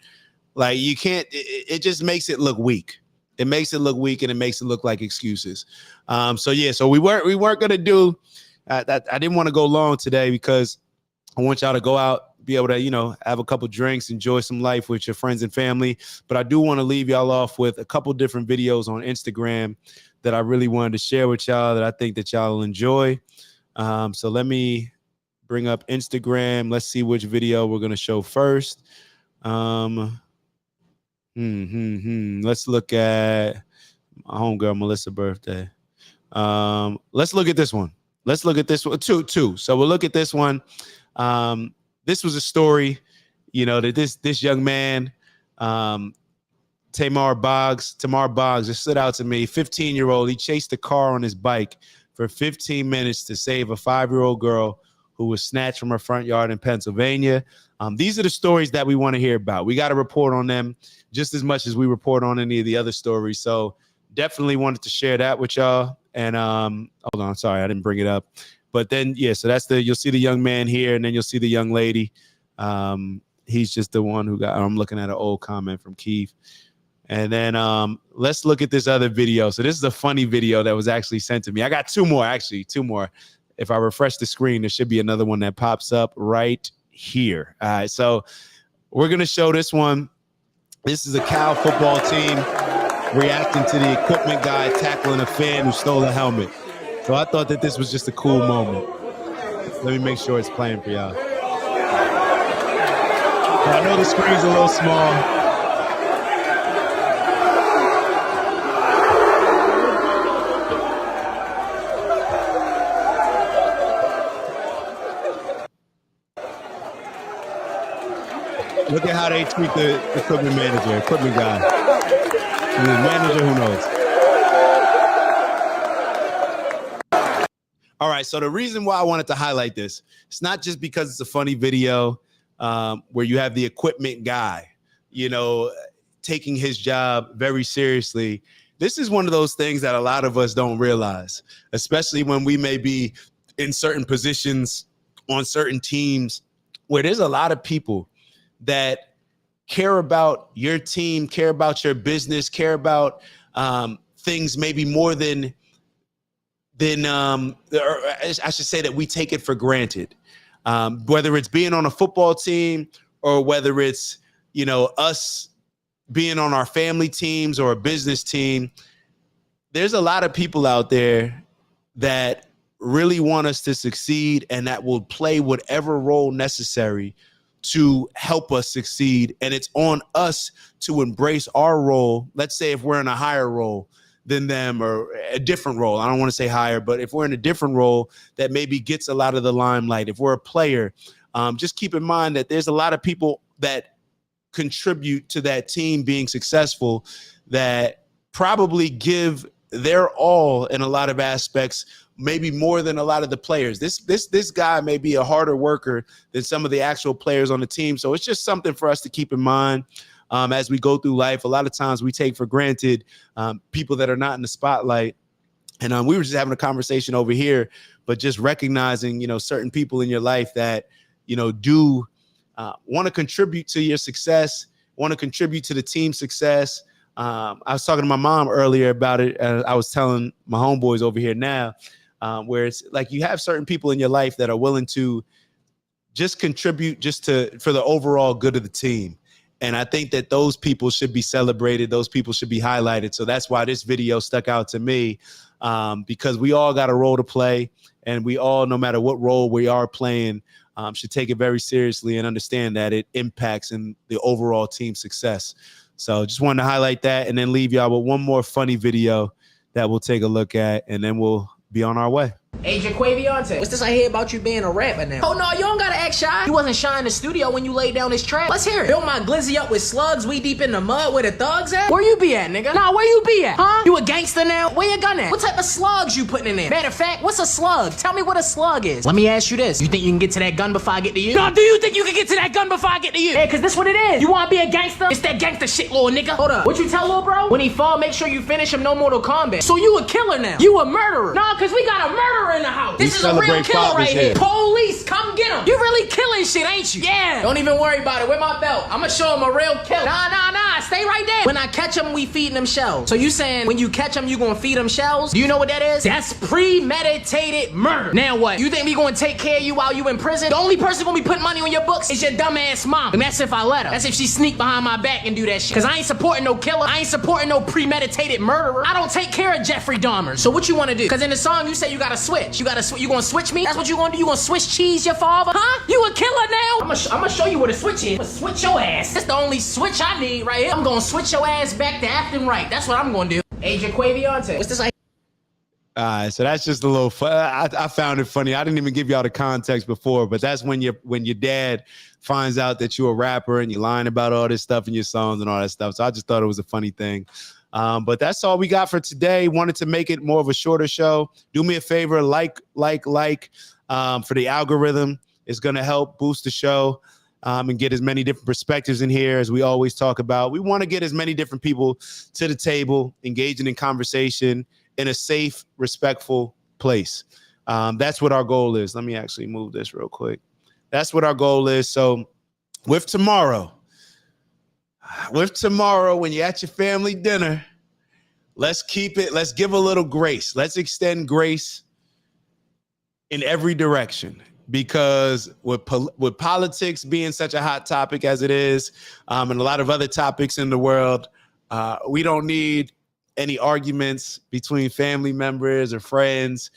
Like you can't, it just makes it look weak. It makes it look weak, and it makes it look like excuses. So we weren't going to do that. I didn't want to go long today because I want y'all to go out, be able to, have a couple drinks, enjoy some life with your friends and family. But I do want to leave y'all off with a couple different videos on Instagram that I really wanted to share with y'all that I think that y'all will enjoy. So let me bring up Instagram. Let's see which video we're going to show first. Let's look at my homegirl Melissa's birthday. Let's look at this one. Let's look at this one. Two. So we'll look at this one. This was a story, that this young man, Tamar Boggs, it stood out to me. 15-year-old. He chased a car on his bike for 15 minutes to save a 5-year-old girl who was snatched from her front yard in Pennsylvania. These are the stories that we want to hear about. We got to report on them just as much as we report on any of the other stories. So definitely wanted to share that with y'all. And hold on, sorry, I didn't bring it up. But then, so you'll see the young man here, and then you'll see the young lady. He's just the one who I'm looking at an old comment from Keith. And then let's look at this other video. So this is a funny video that was actually sent to me. I got two more. If I refresh the screen, there should be another one that pops up right here. All right, so we're going to show this one. This is a Cal football team reacting to the equipment guy tackling a fan who stole a helmet. So I thought that this was just a cool moment. Let me make sure it's playing for y'all. I know the screen's a little small. Look at how they treat the equipment guy. And the manager, who knows? All right, so the reason why I wanted to highlight this, it's not just because it's a funny video. where you have the equipment guy, taking his job very seriously. This is one of those things that a lot of us don't realize, especially when we may be in certain positions on certain teams where there's a lot of people that care about your team, care about your business, care about things maybe more than or I should say that we take it for granted. Whether it's being on a football team or whether it's, us being on our family teams or a business team, there's a lot of people out there that really want us to succeed and that will play whatever role necessary to help us succeed. And it's on us to embrace our role. Let's say if we're in a higher role than them or a different role. I don't want to say higher, but if we're in a different role that maybe gets a lot of the limelight, if we're a player, just keep in mind that there's a lot of people that contribute to that team being successful that probably give their all in a lot of aspects, maybe more than a lot of the players. This guy may be a harder worker than some of the actual players on the team. So it's just something for us to keep in mind. As we go through life, a lot of times we take for granted people that are not in the spotlight. And we were just having a conversation over here, but just recognizing, certain people in your life that, do want to contribute to your success, want to contribute to the team's success. I was talking to my mom earlier about it. I was telling my homeboys over here now, where it's like you have certain people in your life that are willing to just contribute for the overall good of the team. And I think that those people should be celebrated. Those people should be highlighted. So that's why this video stuck out to me, because we all got a role to play. And we all, no matter what role we are playing, should take it very seriously and understand that it impacts in the overall team success. So just wanted to highlight that and then leave y'all with one more funny video that we'll take a look at, and then we'll be on our way. Hey, Jaquaviante, what's this I hear about you being a rapper now? Oh, no, you don't gotta act shy. You wasn't shy in the studio when you laid down this track. Let's hear it. Fill my glizzy up with slugs, we deep in the mud where the thugs at? Where you be at, nigga? Nah, where you be at? Huh? You a gangster now? Where your gun at? What type of slugs you putting in there? Matter of fact, what's a slug? Tell me what a slug is. Let me ask you this. You think you can get to that gun before I get to you? No, do you think you can get to that gun before I get to you? Hey, cause this what it is. You wanna be a gangster? It's that gangster shit, little nigga. Hold up. What you tell little bro? When he fall, make sure you finish him, no Mortal Kombat. So you a killer now? You a murderer? Nah, cause we got a murderer in the house. This is a real killer right here. Police, come get him. You really killing shit, ain't you? Yeah. Don't even worry about it. Where my belt? I'ma show him a real killer. Nah. Stay right there. When I catch him, we feeding them shells. So you saying when you catch him, you gonna feed them shells? Do you know what that is? That's premeditated murder. Now what? You think we gonna take care of you while you in prison? The only person gonna be putting money on your books is your dumbass mom. And that's if I let her. That's if she sneak behind my back and do that shit. Cause I ain't supporting no killer. I ain't supporting no premeditated murderer. I don't take care of Jeffrey Dahmer. So what you wanna do? Cause in the song you say you gotta switch. You gonna switch me? That's what you gonna do? You gonna switch cheese your father? Huh? You a killer now? I'm gonna show you what a switch is. I'm gonna switch your ass. That's the only switch I need right here. I'm gonna switch your ass back to acting right. That's what I'm gonna do. Hey, Jaquaviante, what's this? All right, so that's just a little fun. I found it funny. I didn't even give y'all the context before, but that's when your dad finds out that you're a rapper and you're lying about all this stuff in your songs and all that stuff. So I just thought it was a funny thing. But that's all we got for today. Wanted to make it more of a shorter show. Do me a favor, like for the algorithm. It's going to help boost the show and get as many different perspectives in here as we always talk about. We want to get as many different people to the table, engaging in conversation in a safe, respectful place. That's what our goal is. Let me actually move this real quick. That's what our goal is. So with tomorrow, when you're at your family dinner, let's give a little grace. Let's extend grace in every direction, because with politics being such a hot topic as it is, and a lot of other topics in the world, we don't need any arguments between family members or friends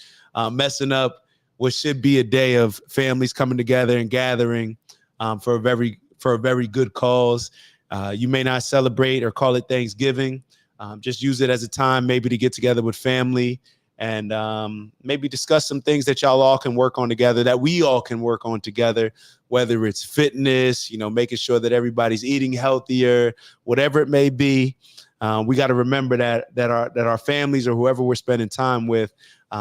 messing up what should be a day of families coming together and gathering for a very good cause. You may not celebrate or call it Thanksgiving. Just use it as a time maybe to get together with family and maybe discuss some things that y'all all can work on together, that we all can work on together, whether it's fitness, making sure that everybody's eating healthier, whatever it may be. we got to remember that our families or whoever we're spending time with,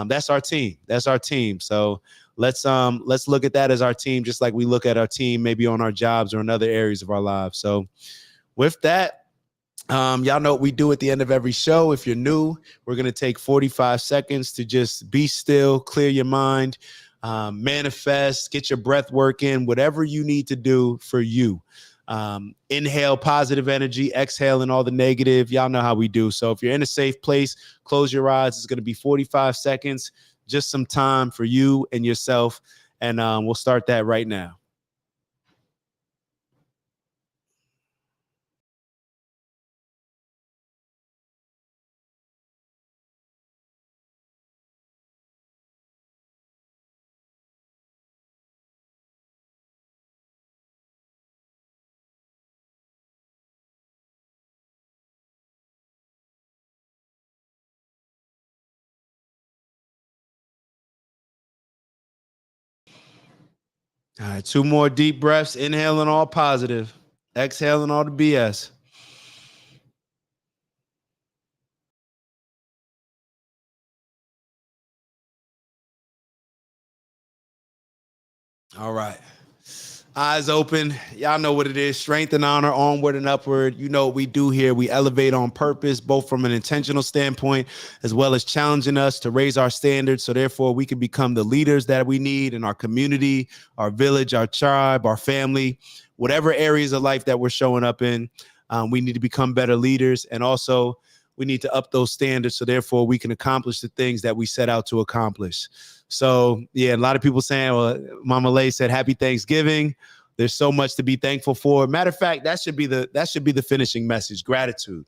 that's our team. That's our team. So let's look at that as our team, just like we look at our team maybe on our jobs or in other areas of our lives. So with that, y'all know what we do at the end of every show. If you're new, we're going to take 45 seconds to just be still, clear your mind, manifest, get your breath work in, whatever you need to do for you. Inhale positive energy, exhale and all the negative. Y'all know how we do. So if you're in a safe place, close your eyes. It's going to be 45 seconds, just some time for you and yourself. And we'll start that right now. All right, 2 more deep breaths. Inhaling all positive, exhaling all the BS. All right. Eyes open. Y'all know what it is. Strength and honor, onward and upward. You know what we do here. We elevate on purpose, both from an intentional standpoint, as well as challenging us to raise our standards. So therefore we can become the leaders that we need in our community, our village, our tribe, our family, whatever areas of life that we're showing up in. We need to become better leaders. And also we need to up those standards. So therefore we can accomplish the things that we set out to accomplish. So, yeah, a lot of people saying, well, Mama Lay said, happy Thanksgiving. There's so much to be thankful for. Matter of fact, that should be the finishing message. Gratitude,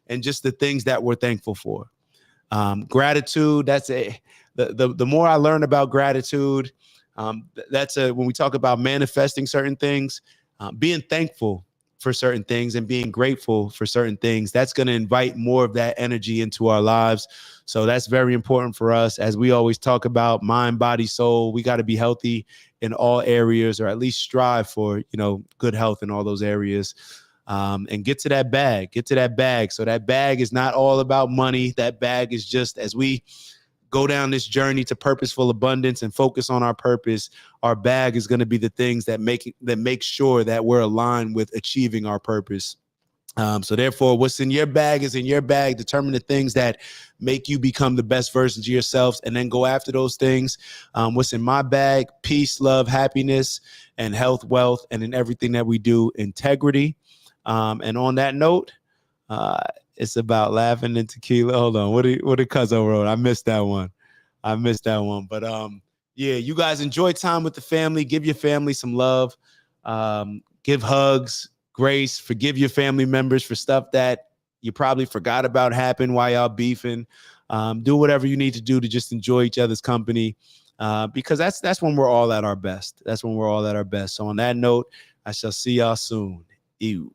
and just the things that we're thankful for. Gratitude. The more I learn about gratitude, when we talk about manifesting certain things, being thankful for certain things and being grateful for certain things, that's going to invite more of that energy into our lives. So that's very important for us. As we always talk about mind, body, soul, we got to be healthy in all areas, or at least strive for, good health in all those areas. And get to that bag. So that bag is not all about money. That bag is just, as we go down this journey to purposeful abundance and focus on our purpose, our bag is going to be the things that make sure that we're aligned with achieving our purpose. So therefore, what's in your bag is in your bag. Determine the things that make you become the best versions of yourselves, and then go after those things. What's in my bag? Peace, love, happiness, and health, wealth, and in everything that we do, integrity. And on that note, it's about laughing and tequila. Hold on. What did Cuzzo wrote? I missed that one. But yeah, you guys enjoy time with the family. Give your family some love. Give hugs, grace. Forgive your family members for stuff that you probably forgot about happened while y'all beefing. Do whatever you need to do to just enjoy each other's company, because that's when we're all at our best. So on that note, I shall see y'all soon. Ew.